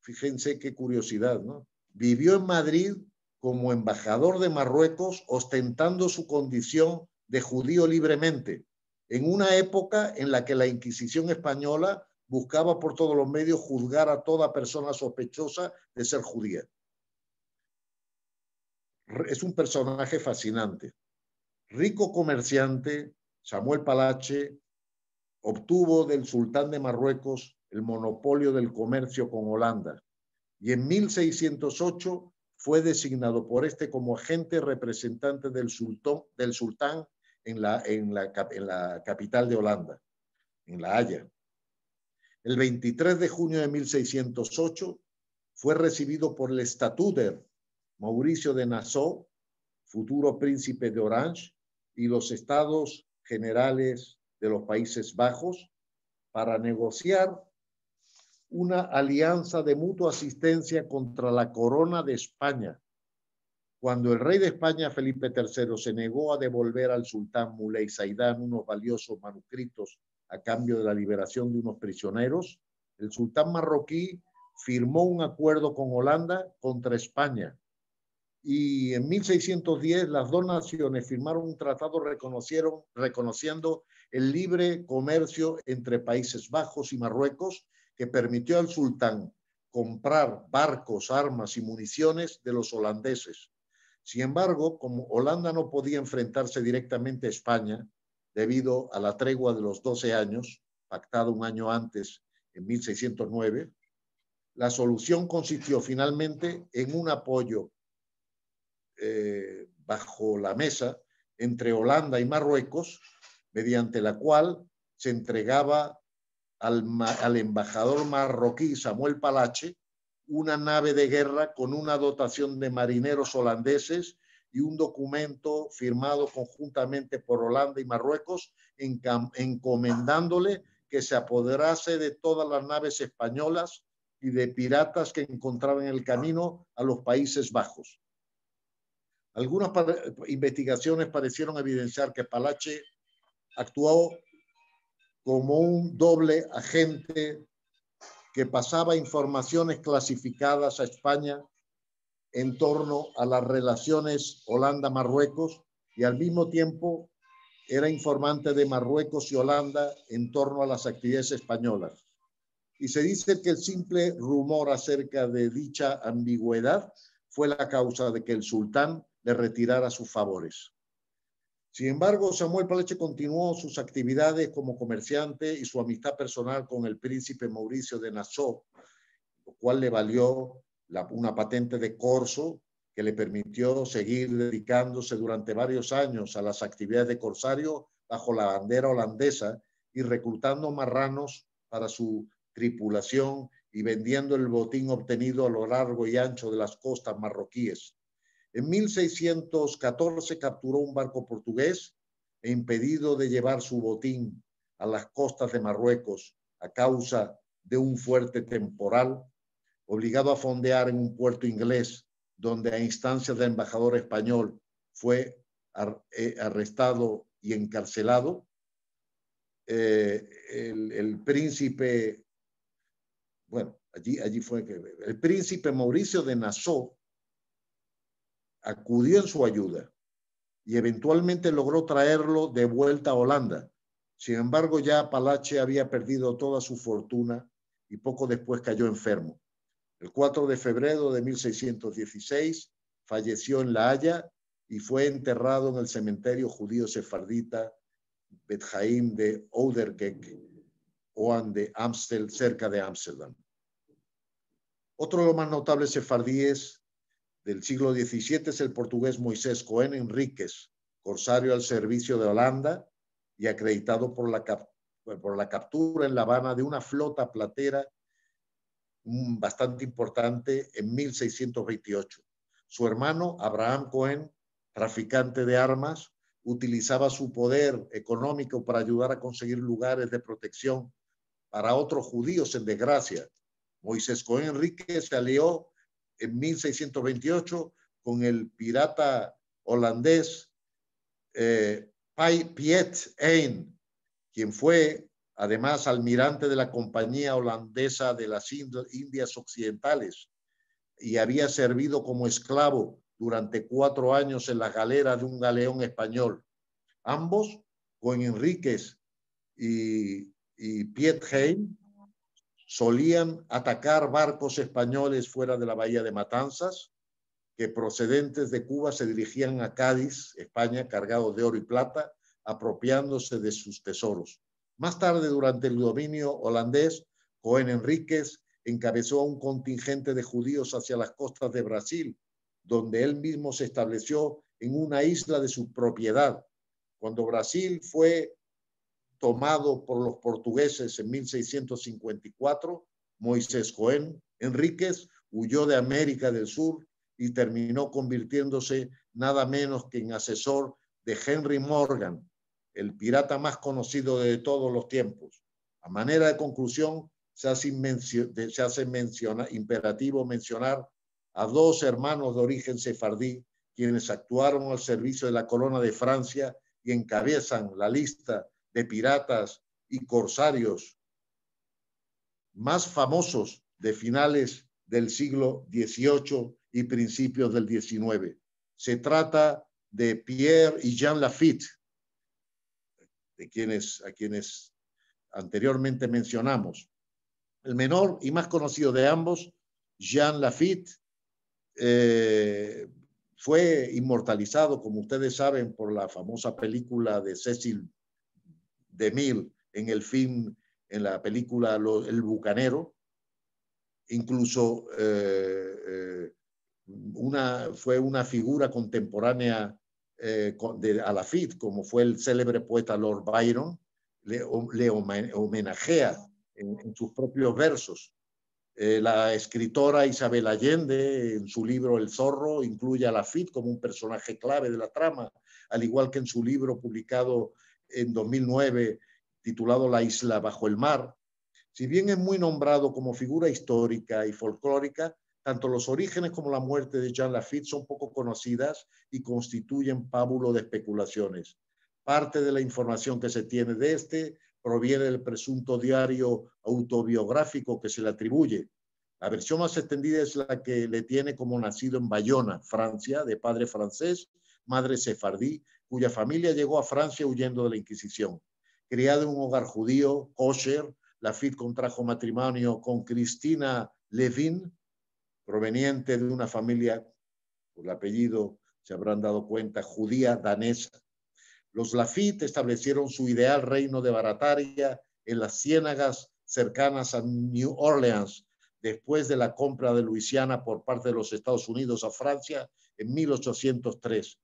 fíjense qué curiosidad, ¿no? Vivió en Madrid como embajador de Marruecos, ostentando su condición de judío libremente, en una época en la que la Inquisición española buscaba por todos los medios juzgar a toda persona sospechosa de ser judía. Es un personaje fascinante. Rico comerciante, Samuel Palache obtuvo del sultán de Marruecos el monopolio del comercio con Holanda y en 1608 fue designado por este como agente representante del sultán en la capital de Holanda, en La Haya. El 23 de junio de 1608 fue recibido por el estatúder Mauricio de Nassau, futuro príncipe de Orange, y los estados generales de los Países Bajos para negociar una alianza de mutua asistencia contra la corona de España. Cuando el rey de España, Felipe III, se negó a devolver al sultán Moulay Zaidan unos valiosos manuscritos a cambio de la liberación de unos prisioneros, el sultán marroquí firmó un acuerdo con Holanda contra España. Y en 1610 las dos naciones firmaron un tratado reconociendo el libre comercio entre Países Bajos y Marruecos, que permitió al sultán comprar barcos, armas y municiones de los holandeses. Sin embargo, como Holanda no podía enfrentarse directamente a España, debido a la tregua de los 12 años, pactada un año antes, en 1609, la solución consistió finalmente en un apoyo bajo la mesa entre Holanda y Marruecos, mediante la cual se entregaba al embajador marroquí Samuel Palache una nave de guerra con una dotación de marineros holandeses y un documento firmado conjuntamente por Holanda y Marruecos encomendándole que se apoderase de todas las naves españolas y de piratas que encontraban en el camino a los Países Bajos. Algunas investigaciones parecieron evidenciar que Palache actuó como un doble agente que pasaba informaciones clasificadas a España en torno a las relaciones Holanda-Marruecos y al mismo tiempo era informante de Marruecos y Holanda en torno a las actividades españolas. Y se dice que el simple rumor acerca de dicha ambigüedad fue la causa de que el sultán le retirara sus favores. Sin embargo, Samuel Palache continuó sus actividades como comerciante y su amistad personal con el príncipe Mauricio de Nassau, lo cual le valió una patente de corso que le permitió seguir dedicándose durante varios años a las actividades de corsario bajo la bandera holandesa y reclutando marranos para su tripulación y vendiendo el botín obtenido a lo largo y ancho de las costas marroquíes. En 1614 capturó un barco portugués e impedido de llevar su botín a las costas de Marruecos a causa de un fuerte temporal, obligado a fondear en un puerto inglés, donde a instancias del embajador español fue arrestado y encarcelado. El príncipe, bueno, allí fue que el príncipe Mauricio de Nassau acudió en su ayuda y eventualmente logró traerlo de vuelta a Holanda. Sin embargo, ya Palache había perdido toda su fortuna y poco después cayó enfermo. El 4 de febrero de 1616 falleció en La Haya y fue enterrado en el cementerio judío sefardita Bet Haim de Ouderkerk, Oan de Amstel, cerca de Ámsterdam. Otro de los más notables sefardíes del siglo XVII es el portugués Moisés Cohen Enríquez, corsario al servicio de Holanda y acreditado por la captura en La Habana de una flota platera bastante importante en 1628. Su hermano, Abraham Cohen, traficante de armas, utilizaba su poder económico para ayudar a conseguir lugares de protección para otros judíos en desgracia. Moisés Cohen Enríquez se alió en 1628 con el pirata holandés Piet Hein, quien fue además almirante de la Compañía Holandesa de las Indias Occidentales y había servido como esclavo durante 4 años en la galera de un galeón español. Ambos, con Enríquez y Piet Hein, solían atacar barcos españoles fuera de la bahía de Matanzas, que procedentes de Cuba se dirigían a Cádiz, España, cargados de oro y plata, apropiándose de sus tesoros. Más tarde, durante el dominio holandés, Cohen Enríquez encabezó un contingente de judíos hacia las costas de Brasil, donde él mismo se estableció en una isla de su propiedad. Cuando Brasil fue tomado por los portugueses en 1654, Moisés Cohen Enríquez huyó de América del Sur y terminó convirtiéndose nada menos que en asesor de Henry Morgan, el pirata más conocido de todos los tiempos. A manera de conclusión, se hace imperativo mencionar a 2 hermanos de origen sefardí, quienes actuaron al servicio de la corona de Francia y encabezan la lista de piratas y corsarios más famosos de finales del siglo XVIII y principios del XIX. Se trata de Pierre y Jean Lafitte, a quienes anteriormente mencionamos. El menor y más conocido de ambos, Jean Lafitte, fue inmortalizado, como ustedes saben, por la famosa película de Cecil DeMille en la película El Bucanero. Incluso fue una figura contemporánea a Lafitte, como fue el célebre poeta Lord Byron, le homenajea en sus propios versos. La escritora Isabel Allende, en su libro El Zorro, incluye a Lafitte como un personaje clave de la trama, al igual que en su libro publicado en 2009, titulado La isla bajo el mar. Si bien es muy nombrado como figura histórica y folclórica, tanto los orígenes como la muerte de Jean Lafitte son poco conocidas y constituyen pábulo de especulaciones. Parte de la información que se tiene de este proviene del presunto diario autobiográfico que se le atribuye. La versión más extendida es la que le tiene como nacido en Bayona, Francia, de padre francés, madre sefardí, cuya familia llegó a Francia huyendo de la Inquisición. Criado en un hogar judío, kosher, Lafitte contrajo matrimonio con Cristina Levin, proveniente de una familia, por el apellido se habrán dado cuenta, judía danesa. Los Lafitte establecieron su ideal reino de Barataria en las ciénagas cercanas a New Orleans, después de la compra de Luisiana por parte de los Estados Unidos a Francia en 1803.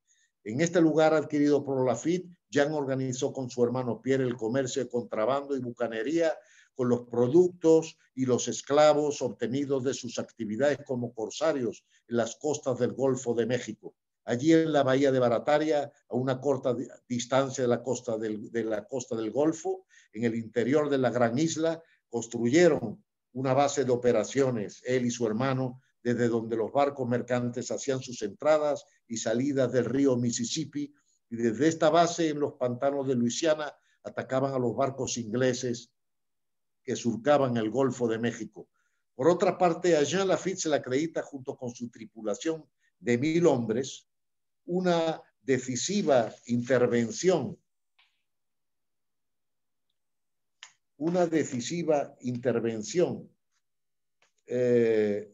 En este lugar adquirido por Lafitte, Jean organizó con su hermano Pierre el comercio de contrabando y bucanería con los productos y los esclavos obtenidos de sus actividades como corsarios en las costas del Golfo de México. Allí en la bahía de Barataria, a una corta distancia de la costa del Golfo, en el interior de la gran isla, construyeron una base de operaciones, él y su hermano, desde donde los barcos mercantes hacían sus entradas y salidas del río Mississippi, y desde esta base en los pantanos de Luisiana atacaban a los barcos ingleses que surcaban el Golfo de México. Por otra parte, a Jean Lafitte se le acredita, junto con su tripulación de 1,000 hombres, una decisiva intervención de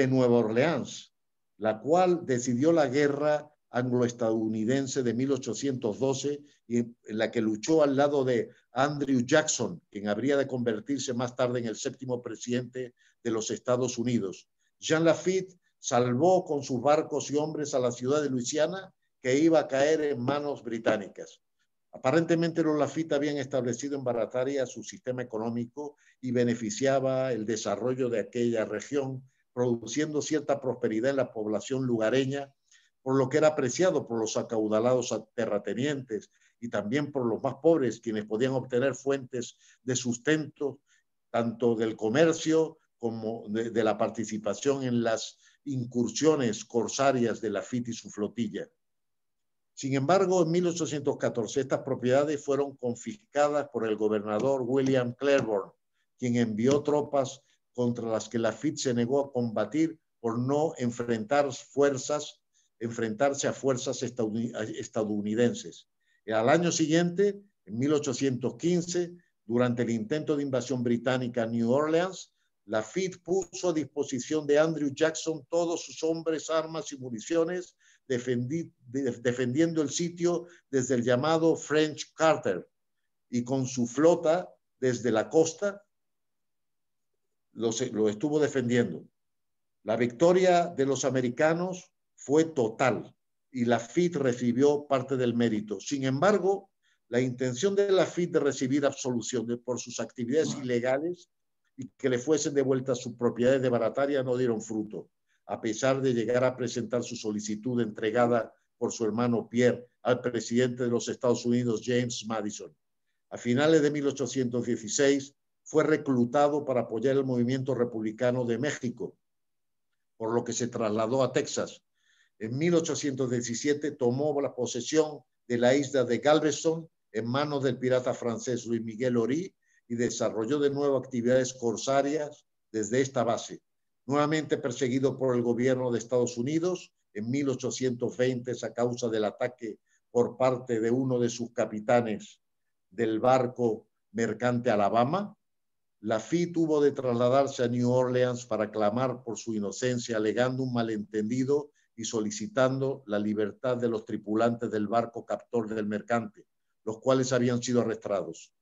Nueva Orleans, la cual decidió la guerra anglo-estadounidense de 1812 y en la que luchó al lado de Andrew Jackson, quien habría de convertirse más tarde en el 7º presidente de los Estados Unidos. Jean Lafitte salvó con sus barcos y hombres a la ciudad de Luisiana, que iba a caer en manos británicas. Aparentemente los Lafitte habían establecido en Barataria su sistema económico y beneficiaba el desarrollo de aquella región, produciendo cierta prosperidad en la población lugareña, por lo que era apreciado por los acaudalados terratenientes y también por los más pobres, quienes podían obtener fuentes de sustento tanto del comercio como de la participación en las incursiones corsarias de Lafitte y su flotilla. Sin embargo, en 1814 estas propiedades fueron confiscadas por el gobernador William Claiborne, quien envió tropas contra las que Lafitte se negó a combatir por no enfrentarse a fuerzas estadounidenses. Al año siguiente, en 1815, durante el intento de invasión británica a New Orleans, Lafitte puso a disposición de Andrew Jackson todos sus hombres, armas y municiones, defendiendo el sitio desde el llamado French Quarter, y con su flota desde la costa lo estuvo defendiendo. La victoria de los americanos fue total y Lafitte recibió parte del mérito. Sin embargo, la intención de Lafitte de recibir absolución por sus actividades ilegales y que le fuesen devueltas sus propiedades de barataria no dieron fruto, a pesar de llegar a presentar su solicitud entregada por su hermano Pierre al presidente de los Estados Unidos, James Madison. A finales de 1816 fue reclutado para apoyar el movimiento republicano de México, por lo que se trasladó a Texas. En 1817 tomó la posesión de la isla de Galveston en manos del pirata francés Luis Miguel Ory y desarrolló de nuevo actividades corsarias desde esta base. Nuevamente perseguido por el gobierno de Estados Unidos, en 1820 a causa del ataque por parte de uno de sus capitanes del barco mercante Alabama, Lafitte tuvo de trasladarse a New Orleans para clamar por su inocencia, alegando un malentendido y solicitando la libertad de los tripulantes del barco captor del mercante, los cuales habían sido arrestados.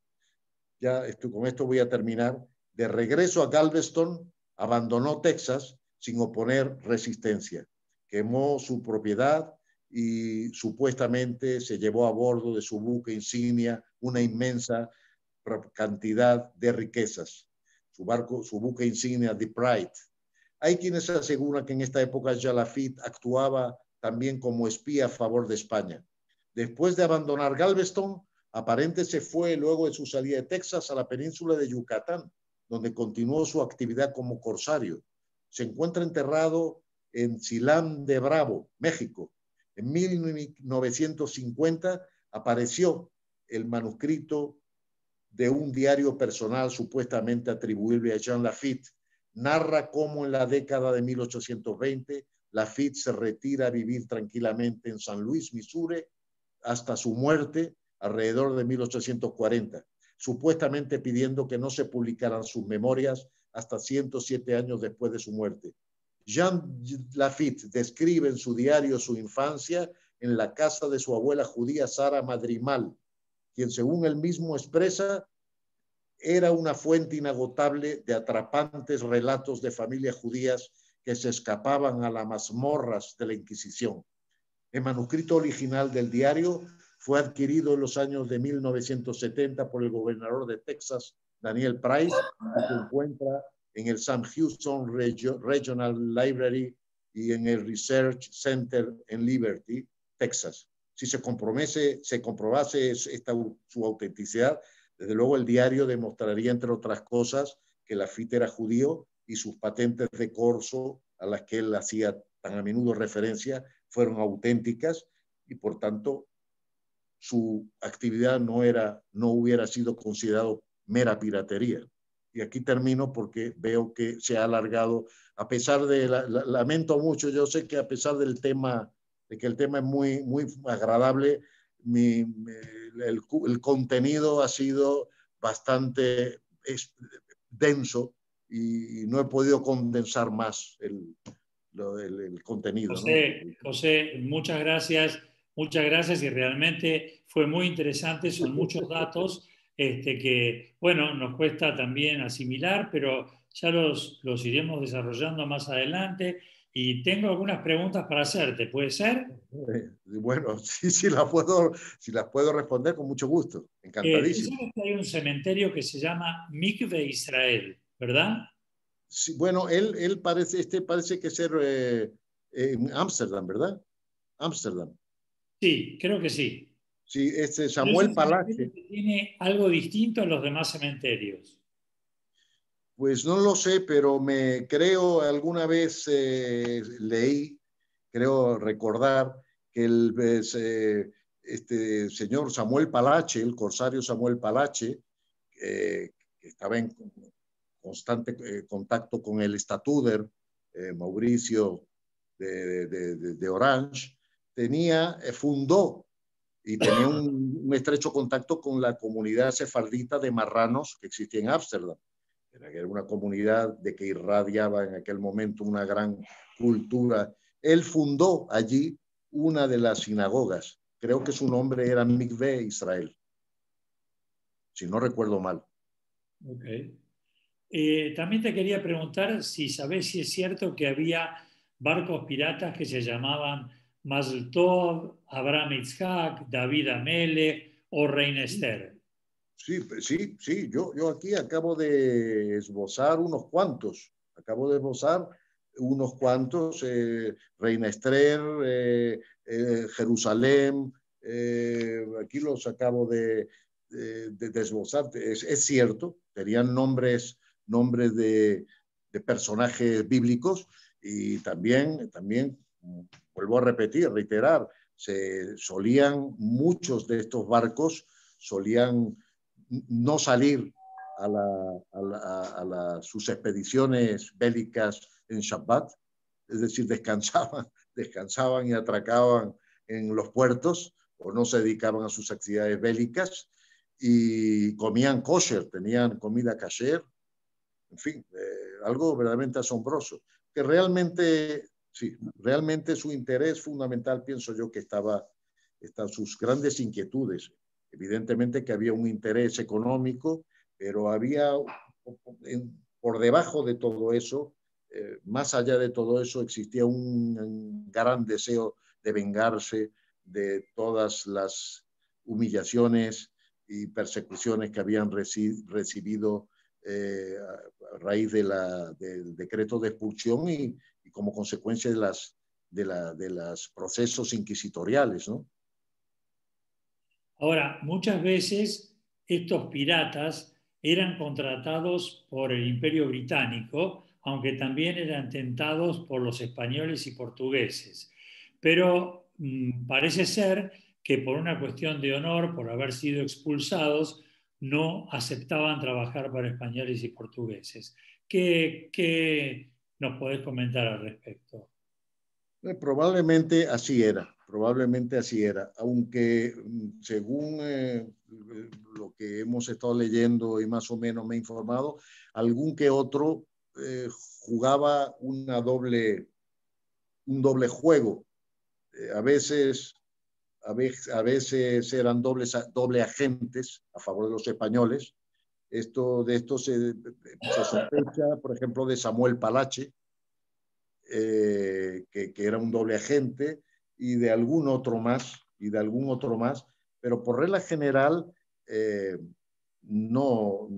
Con esto voy a terminar. De regreso a Galveston, abandonó Texas sin oponer resistencia. Quemó su propiedad y supuestamente se llevó a bordo de su buque insignia una inmensa cantidad de riquezas. Su buque insignia, The Pride. Hay quienes aseguran que en esta época ya Lafitte actuaba también como espía a favor de España. Después de abandonar Galveston, aparente se fue luego de su salida de Texas a la península de Yucatán, donde continuó su actividad como corsario. Se encuentra enterrado en Silán de Bravo, México. En 1950 apareció el manuscrito de un diario personal supuestamente atribuible a Jean Lafitte. Narra cómo en la década de 1820 Lafitte se retira a vivir tranquilamente en San Luis, Missouri, hasta su muerte alrededor de 1840, supuestamente pidiendo que no se publicaran sus memorias hasta 107 años después de su muerte. Jean Lafitte describe en su diario su infancia en la casa de su abuela judía Sara Madrimal, quien según él mismo expresa, era una fuente inagotable de atrapantes relatos de familias judías que se escapaban a las mazmorras de la Inquisición. El manuscrito original del diario fue adquirido en los años de 1970 por el gobernador de Texas, Daniel Price, y se encuentra en el Sam Houston Regional Library y en el Research Center en Liberty, Texas. Si se comprobase su autenticidad, desde luego el diario demostraría, entre otras cosas, que Lafitte era judío y sus patentes de corso, a las que él hacía tan a menudo referencia, fueron auténticas y, por tanto, su actividad no hubiera sido considerado mera piratería. Y aquí termino porque veo que se ha alargado, a pesar de, lamento mucho, yo sé que a pesar del tema, de que el tema es muy, muy agradable, el contenido ha sido bastante denso y no he podido condensar más el contenido. José, muchas gracias y realmente fue muy interesante, son muchos datos que, bueno, nos cuesta también asimilar, pero ya los iremos desarrollando más adelante y tengo algunas preguntas para hacerte, ¿puede ser? Bueno, sí, las puedo responder con mucho gusto, encantadísimo. Tú sabes que hay un cementerio que se llama Mikve Israel, ¿verdad? Sí, bueno, él parece que ser en Ámsterdam, ¿verdad? Ámsterdam. Sí, creo que sí. Sí, Pero es Samuel un cementerio Palace. que tiene algo distinto a los demás cementerios. Pues no lo sé, pero me creo alguna vez leí, creo recordar que este señor Samuel Palache, el corsario Samuel Palache, que estaba en constante contacto con el estatuder Mauricio de Orange, fundó y tenía un estrecho contacto con la comunidad sefardita de marranos que existía en Ámsterdam. Era una comunidad de que irradiaba en aquel momento una gran cultura. Él fundó allí una de las sinagogas. Creo que su nombre era Mikveh Israel, si no recuerdo mal. Okay. También te quería preguntar si sabés si es cierto que había barcos piratas que se llamaban Mazl Tov, Abraham Itzhak, David Amelech o Reina Esther. Sí, sí, sí. Yo aquí acabo de esbozar unos cuantos. Acabo de esbozar unos cuantos. Reina Esther, Jerusalén. Aquí los acabo de esbozar. Es cierto, tenían nombres de personajes bíblicos y también, vuelvo a repetir, reiterar, muchos de estos barcos solían no salir a sus expediciones bélicas en Shabbat, es decir, descansaban y atracaban en los puertos o no se dedicaban a sus actividades bélicas y comían kosher, tenían comida kasher, en fin, algo verdaderamente asombroso, que realmente, sí, realmente su interés fundamental, pienso yo, que están sus grandes inquietudes. Evidentemente que había un interés económico, pero había por debajo de todo eso, más allá de todo eso, existía un gran deseo de vengarse de todas las humillaciones y persecuciones que habían recibido a raíz del decreto de expulsión y como consecuencia de los procesos inquisitoriales, ¿no? Ahora, muchas veces estos piratas eran contratados por el Imperio Británico, aunque también eran tentados por los españoles y portugueses. Pero parece ser que por una cuestión de honor, por haber sido expulsados, no aceptaban trabajar para españoles y portugueses. ¿Qué nos podés comentar al respecto? Probablemente así era, aunque según lo que hemos estado leyendo y más o menos me he informado, algún que otro jugaba un doble juego. A veces eran doble agentes a favor de los españoles. De esto se sospecha, por ejemplo, de Samuel Palache, que era un doble agente, y de algún otro más, pero por regla general no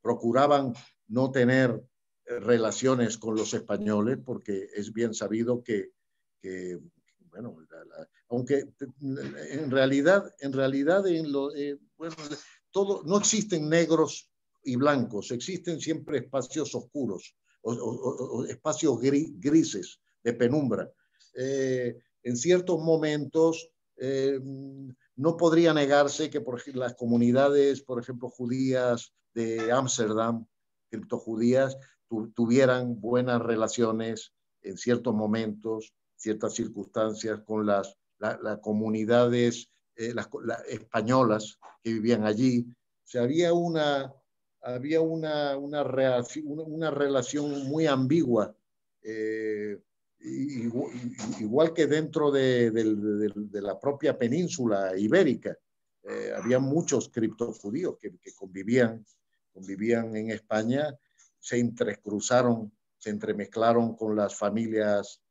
procuraban no tener relaciones con los españoles, porque es bien sabido bueno, aunque bueno, no existen negros y blancos, existen siempre espacios oscuros o espacios grises de penumbra. En ciertos momentos no podría negarse que las comunidades, por ejemplo, judías de Ámsterdam, criptojudías, tuvieran buenas relaciones en ciertos momentos, ciertas circunstancias con las comunidades españolas que vivían allí. O sea, había una relación muy ambigua, igual que dentro de la propia península ibérica. Había muchos criptojudíos que convivían en España, se entremezclaron con las familias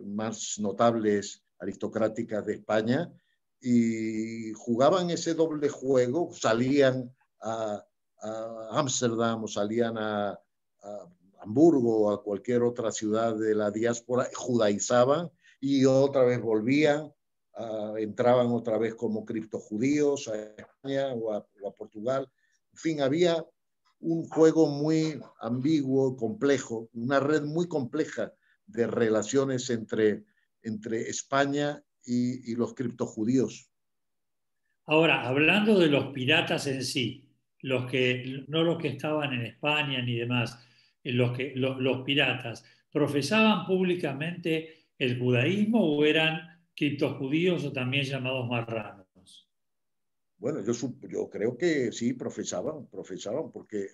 más notables aristocráticas de España y jugaban ese doble juego, salían a Ámsterdam o salían a Hamburgo o a cualquier otra ciudad de la diáspora, judaizaban y otra vez volvían, entraban otra vez como criptojudíos a España o a Portugal. En fin, había un juego muy ambiguo, complejo, una red muy compleja de relaciones entre España y los criptojudíos. Ahora, hablando de los piratas en sí, no los que estaban en España ni demás, los piratas, ¿profesaban públicamente el judaísmo o eran criptojudíos o también llamados marranos? Bueno, yo creo que sí, profesaban, porque,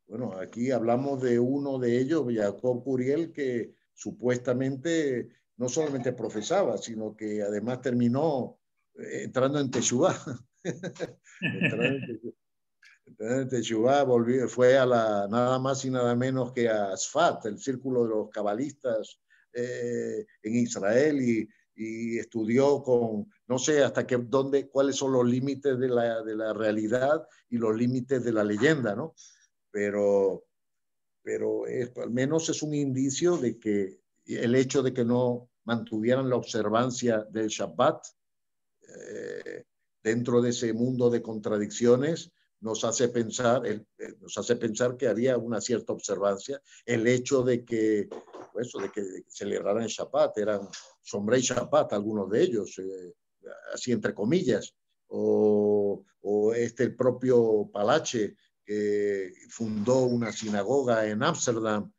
bueno, aquí hablamos de uno de ellos, Jacob Curiel, que supuestamente no solamente profesaba, sino que además terminó entrando en Teshuvá. entrando en Teshuvá. Entonces, Teshuvá fue nada más y nada menos que a Sfat, el círculo de los cabalistas en Israel, y estudió no sé hasta cuáles son los límites de la realidad y los límites de la leyenda, ¿no? Pero, al menos es un indicio de que el hecho de que no mantuvieran la observancia del Shabbat eh, dentro de ese mundo de contradicciones nos hace pensar que había una cierta observancia. El hecho de que celebraran el Shabbat, eran Shomrei Shabbat, algunos de ellos, así entre comillas, o el propio Palache, que fundó una sinagoga en Ámsterdam.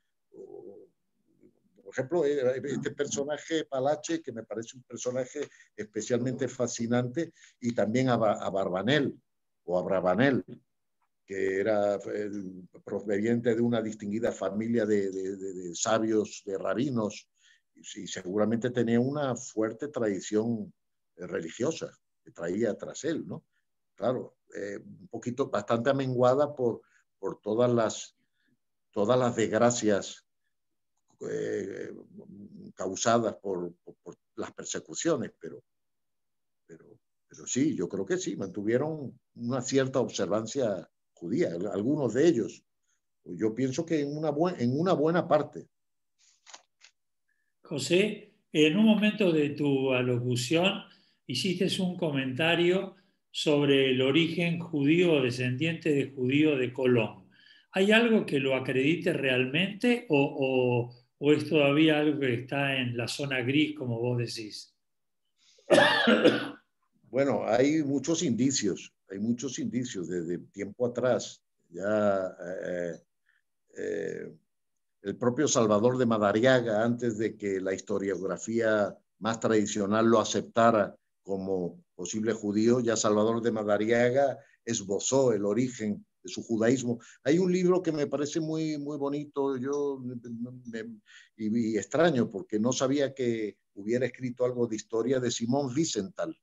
Por ejemplo, este personaje Palache, que me parece un personaje especialmente fascinante, y también a Barbanel o a Brabanel, que era proveniente de una distinguida familia de sabios, de rabinos, y seguramente tenía una fuerte tradición religiosa que traía tras él, ¿no? Claro, un poquito, bastante amenguada por todas las desgracias eh, causadas por las persecuciones, pero sí, yo creo que sí, mantuvieron una cierta observancia judía, algunos de ellos. Yo pienso que en una buena parte. José, en un momento de tu alocución hiciste un comentario sobre el origen judío o descendiente de judío de Colón. ¿Hay algo que lo acredite realmente o es todavía algo que está en la zona gris, como vos decís? Bueno, hay muchos indicios desde tiempo atrás. Ya el propio Salvador de Madariaga, antes de que la historiografía más tradicional lo aceptara como posible judío, ya Salvador de Madariaga esbozó el origen de su judaísmo. Hay un libro que me parece muy, muy bonito y extraño, porque no sabía que hubiera escrito algo de historia, de Simón Wiesenthal.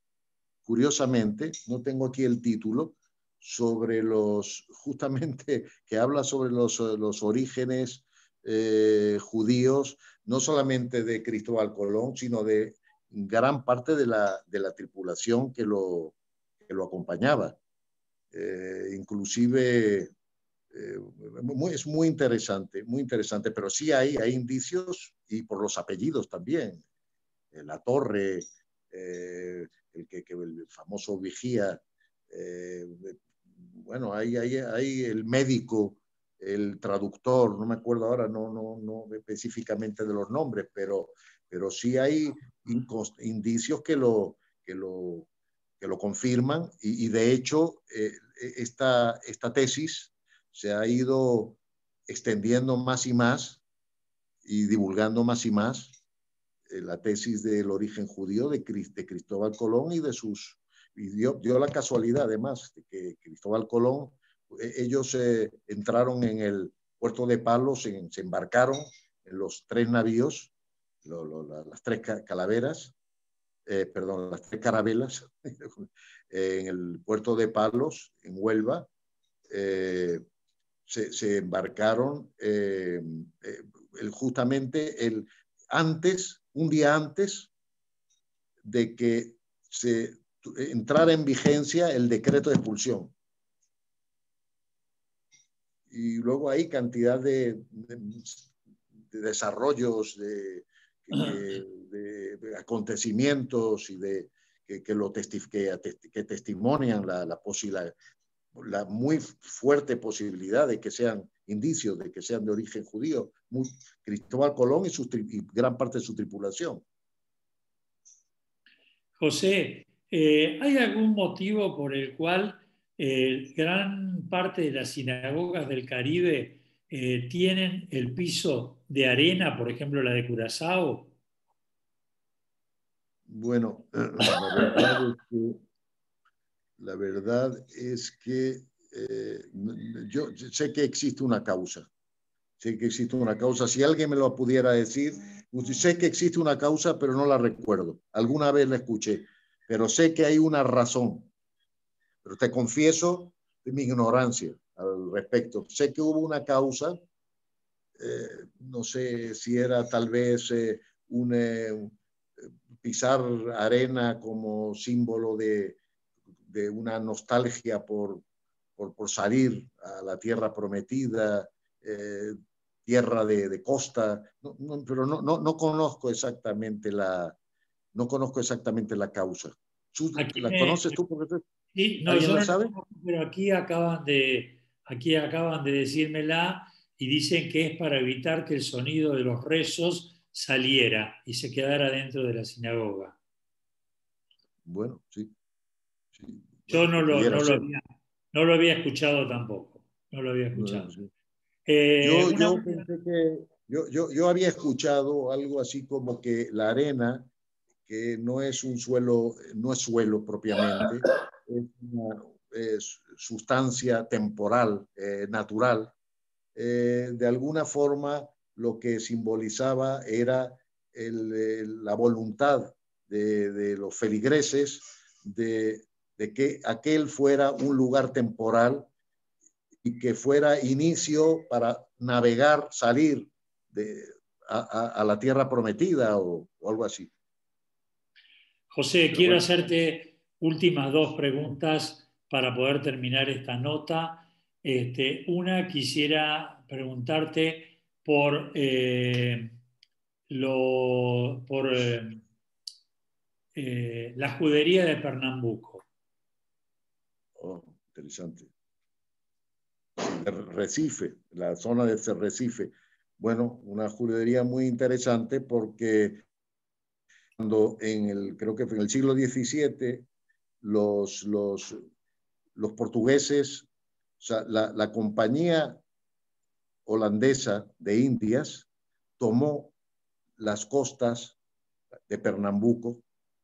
Curiosamente, no tengo aquí el título, justamente, que habla sobre los orígenes judíos, no solamente de Cristóbal Colón, sino de gran parte de la tripulación que lo acompañaba. Inclusive es muy interesante, pero sí hay indicios, y por los apellidos también. La Torre, el famoso vigía, bueno, hay el médico, el traductor, no me acuerdo ahora, no específicamente de los nombres, pero sí hay indicios que lo confirman, y de hecho esta tesis se ha ido extendiendo más y más y divulgando más y más, la tesis del origen judío de Cristóbal Colón y dio la casualidad además de que Cristóbal Colón, ellos entraron en el puerto de Palos, se embarcaron en los 3 navíos, las 3 calaveras, perdón, las 3 carabelas, en el puerto de Palos, en Huelva. Se embarcaron justamente un día antes de que se entrara en vigencia el decreto de expulsión. Y luego hay cantidad de desarrollos, de acontecimientos y que testimonian la posibilidad. la muy fuerte posibilidad de que sean indicios de que sean de origen judío, Cristóbal Colón y gran parte de su tripulación. José, ¿hay algún motivo por el cual gran parte de las sinagogas del Caribe tienen el piso de arena, por ejemplo la de Curazao? Bueno, la verdad es que yo sé que existe una causa. Sé que existe una causa. Si alguien me lo pudiera decir, sé que existe una causa, pero no la recuerdo. Alguna vez la escuché, pero sé que hay una razón. Pero te confieso de mi ignorancia al respecto. Sé que hubo una causa, no sé si era tal vez pisar arena como símbolo de una nostalgia por salir a la tierra prometida, tierra de costa, pero no conozco exactamente la causa. ¿La conoces tú, profesor? Sí, no, ¿Alguien yo la no la sabe? conozco, pero aquí acaban de decírmela y dicen que es para evitar que el sonido de los rezos saliera y se quedara dentro de la sinagoga. Bueno, sí. Yo Bueno, pudiera ser. no lo había escuchado tampoco. No lo había escuchado. Sí. Una Yo última. pensé que yo había escuchado algo así como que la arena, que no es suelo propiamente, es una sustancia temporal, natural. De alguna forma lo que simbolizaba era la voluntad de los feligreses de que aquel fuera un lugar temporal y que fuera inicio para navegar, salir a la tierra prometida o algo así. José, Pero quiero bueno. hacerte últimas dos preguntas para poder terminar esta nota. Una, quisiera preguntarte por la judería de Pernambuco. Oh, interesante. Recife, la zona de Recife. Bueno, una judería muy interesante porque cuando creo que en el siglo XVII, los, los, los portugueses, o sea, la compañía holandesa de Indias tomó las costas de Pernambuco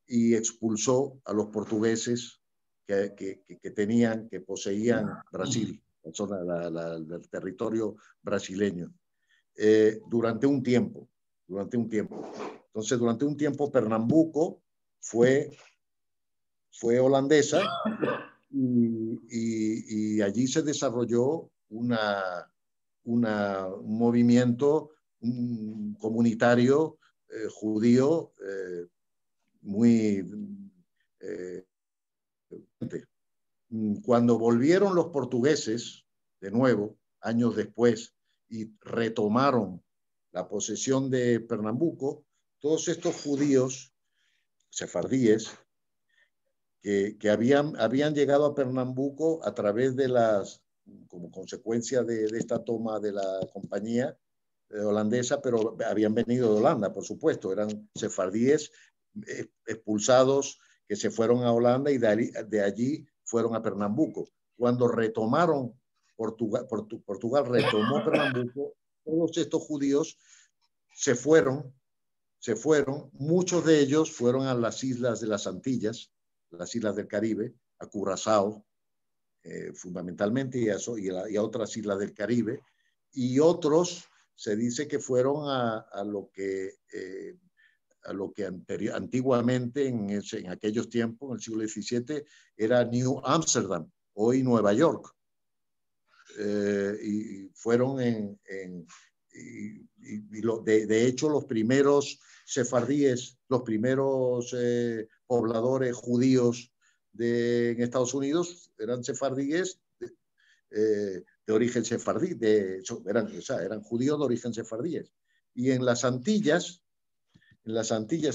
y expulsó a los portugueses que poseían Brasil, la zona del territorio brasileño, durante un tiempo. Entonces, durante un tiempo Pernambuco fue holandesa y allí se desarrolló un movimiento comunitario judío muy cuando volvieron los portugueses de nuevo años después y retomaron la posesión de Pernambuco, todos estos judíos sefardíes que habían llegado a Pernambuco a través de como consecuencia de esta toma de la compañía holandesa, pero habían venido de Holanda, por supuesto, eran sefardíes expulsados que se fueron a Holanda y de allí fueron a Pernambuco. Cuando retomaron Portugal retomó Pernambuco, todos estos judíos se fueron, muchos de ellos fueron a las islas de las Antillas, las islas del Caribe, a Curazao, fundamentalmente, y a otras islas del Caribe, y otros se dice que fueron a lo que antiguamente, en aquellos tiempos, en el siglo XVII, era New Amsterdam, hoy Nueva York. Y fueron de hecho, los primeros sefardíes, los primeros pobladores judíos en Estados Unidos eran sefardíes de origen sefardí, eran judíos de origen sefardíes. Y en las Antillas,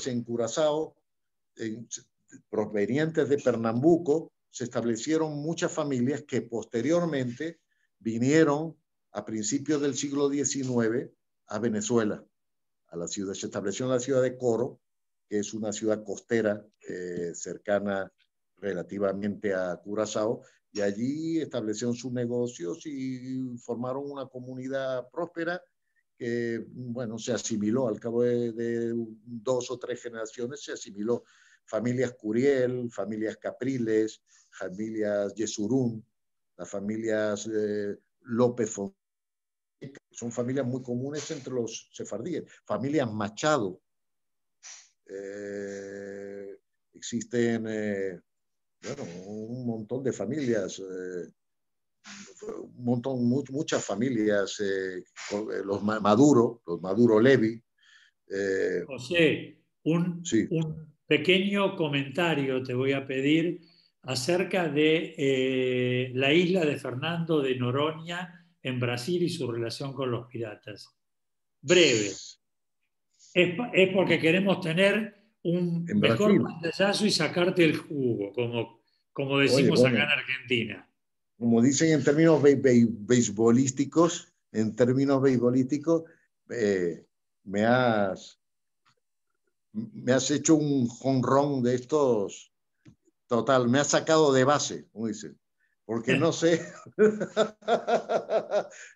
en Curazao, provenientes de Pernambuco, se establecieron muchas familias que posteriormente vinieron a principios del siglo XIX a Venezuela, a la ciudad. Se estableció en la ciudad de Coro, que es una ciudad costera cercana relativamente a Curazao, y allí establecieron sus negocios y formaron una comunidad próspera que, bueno, se asimiló al cabo de 2 o 3 generaciones, se asimiló. Familias Curiel, familias Capriles, familias Yesurún, las familias López Fonseca, son familias muy comunes entre los sefardíes. Familias Machado, existen bueno, un montón de familias, muchas familias, los Maduro Levi. José, Sí. un pequeño comentario te voy a pedir acerca de la isla de Fernando de Noronha en Brasil y su relación con los piratas. Breve. Es porque queremos tener un En mejor Brasil, pantallazo y sacarte el jugo, como oye, decimos acá bueno, en Argentina. como dicen en términos beisbolísticos, eh, me has, me has hecho un jonrón de estos, total, me has sacado de base, como dicen, porque no sé,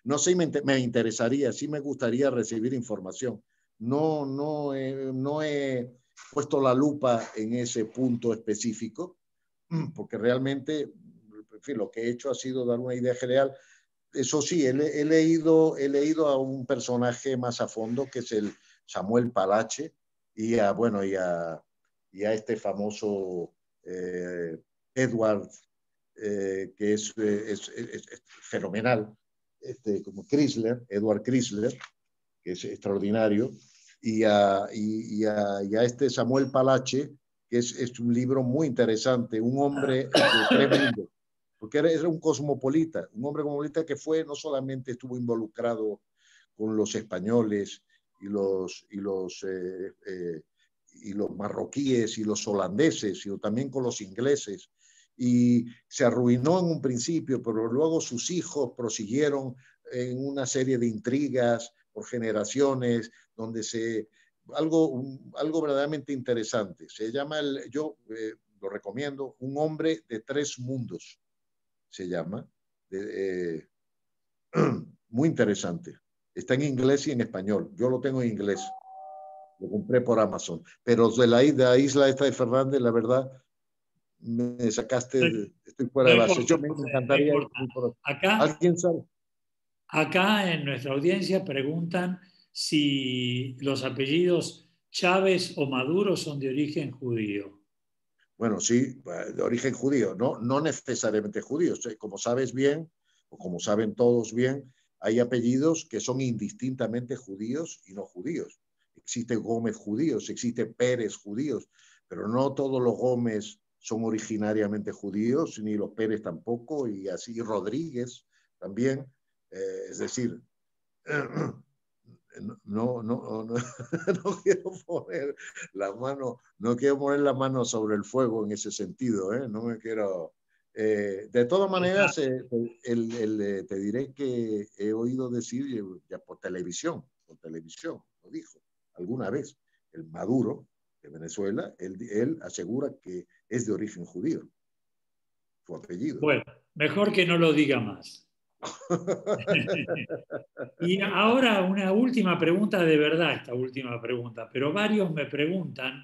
no sé, me interesaría, sí me gustaría recibir información. No he puesto la lupa en ese punto específico, porque realmente, en fin, lo que he hecho ha sido dar una idea general. Eso sí, he leído a un personaje más a fondo, que es el Samuel Palache, bueno, y a este famoso Edward, que es fenomenal, como Chrysler, Edward Chrysler, que es extraordinario, y a este Samuel Palache, que es un libro muy interesante, un hombre de 3 mundos, porque era un hombre cosmopolita que no solamente estuvo involucrado con los españoles y los marroquíes y los holandeses, sino también con los ingleses. Y se arruinó en un principio, pero luego sus hijos prosiguieron en una serie de intrigas por generaciones, donde algo verdaderamente interesante. Se llama, yo lo recomiendo, Un hombre de 3 mundos, se llama. Eh, muy interesante. Está en inglés y en español. Yo lo tengo en inglés. Lo compré por Amazon. Pero de la isla esta de Fernández, la verdad, me sacaste, estoy fuera No de base. importa, Yo me José, no encantaría ir importa. por... Acá, ¿Alguien sabe? acá en nuestra audiencia preguntan si los apellidos Chávez o Maduro son de origen judío. Bueno, sí, de origen judío, no necesariamente judíos. Como sabes bien, o como saben todos bien, hay apellidos que son indistintamente judíos y no judíos. Existe Gómez judíos, existe Pérez judíos, pero no todos los Gómez son originariamente judíos, ni los Pérez tampoco, y así Rodríguez también. Es decir, no quiero poner la mano sobre el fuego en ese sentido, ¿eh? No me quiero. De todas maneras, te diré que he oído decir ya por televisión, lo dijo alguna vez, el Maduro de Venezuela, él asegura que es de origen judío, su apellido. Bueno, mejor que no lo diga más. Y ahora una última pregunta, de verdad esta última pregunta, pero varios me preguntan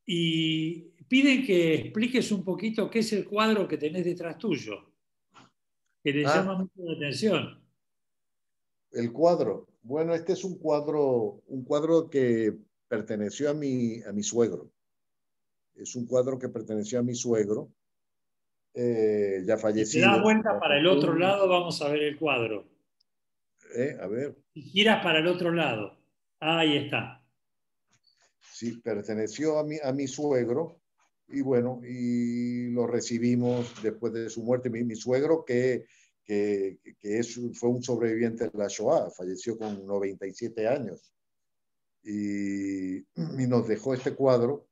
y piden que expliques un poquito qué es el cuadro que tenés detrás tuyo, que les llama Ah, mucho la atención. el cuadro. Bueno, este es un cuadro que perteneció a mi suegro. Es un cuadro que perteneció a mi suegro, ya Si te das fallecido. vuelta para el otro lado, vamos a ver el cuadro. A ver, Si giras para el otro lado, ahí está. sí, perteneció a mi suegro, y bueno, y lo recibimos después de su muerte. Mi suegro, fue un sobreviviente de la Shoah, falleció con 97 años, y nos dejó este cuadro,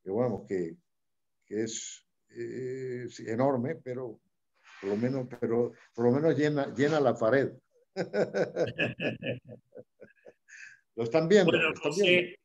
que bueno, que es sí, enorme, pero por lo menos llena la pared. Lo están viendo, Bueno, lo están viendo.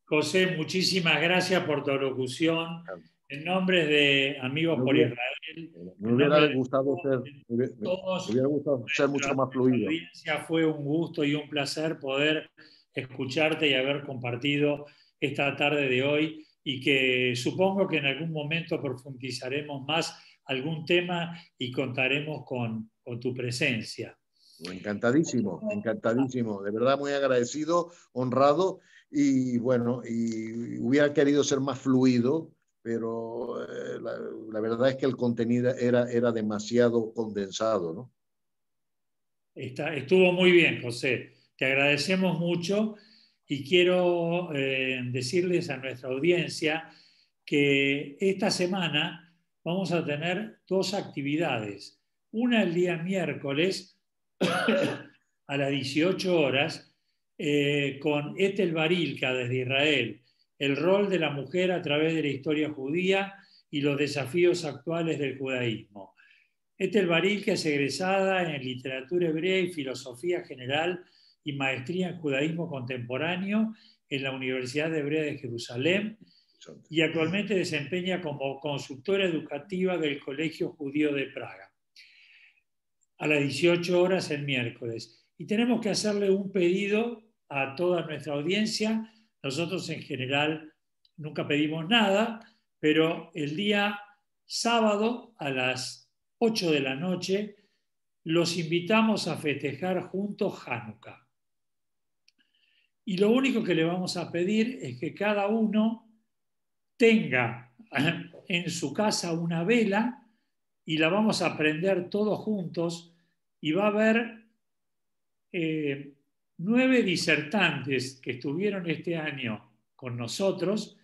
José, muchísimas gracias por tu locución. En nombre de Amigos Me por hubiera, Israel, me en nombre hubiera de gustado ser, me todos, hubiera gustado ser mucho más nuestra fluido. audiencia, fue un gusto y un placer poder escucharte y haber compartido esta tarde de hoy, y que supongo que en algún momento profundizaremos más algún tema y contaremos con tu presencia. Encantadísimo, encantadísimo. De verdad muy agradecido, honrado y bueno, y hubiera querido ser más fluido, pero la verdad es que el contenido era demasiado condensado, ¿no? Estuvo muy bien, José. Te agradecemos mucho y quiero decirles a nuestra audiencia que esta semana vamos a tener dos actividades. Una el día miércoles a las 18 horas con Ethel Barilka desde Israel, el rol de la mujer a través de la historia judía y los desafíos actuales del judaísmo. Ethel Barilka es egresada en literatura hebrea y filosofía general y maestría en judaísmo contemporáneo en la Universidad Hebrea de Jerusalén, y actualmente desempeña como consultora educativa del Colegio Judío de Praga. A las 18 horas el miércoles. Y tenemos que hacerle un pedido a toda nuestra audiencia. Nosotros en general nunca pedimos nada, pero el día sábado a las 8 de la noche los invitamos a festejar juntos Hanukkah. Y lo único que le vamos a pedir es que cada uno tenga en su casa una vela y la vamos a prender todos juntos, y va a haber 9 disertantes que estuvieron este año con nosotros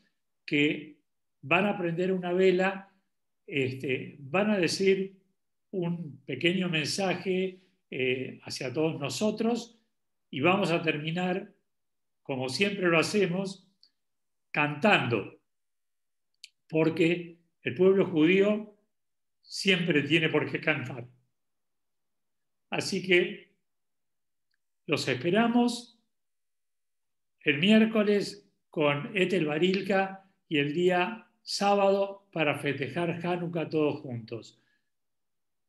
que van a prender una vela, van a decir un pequeño mensaje hacia todos nosotros, y vamos a terminar, como siempre lo hacemos, cantando, porque el pueblo judío siempre tiene por qué cantar. Así que los esperamos el miércoles con Ethel Barilka y el día sábado para festejar Hanukkah todos juntos.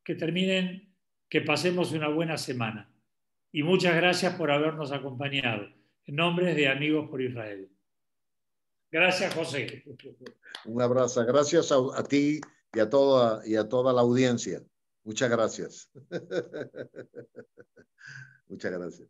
Que terminen, que pasemos una buena semana. Y muchas gracias por habernos acompañado. En nombre de Amigos por Israel. Gracias, José. Un abrazo. Gracias a ti y a toda la audiencia. Muchas gracias. Muchas gracias.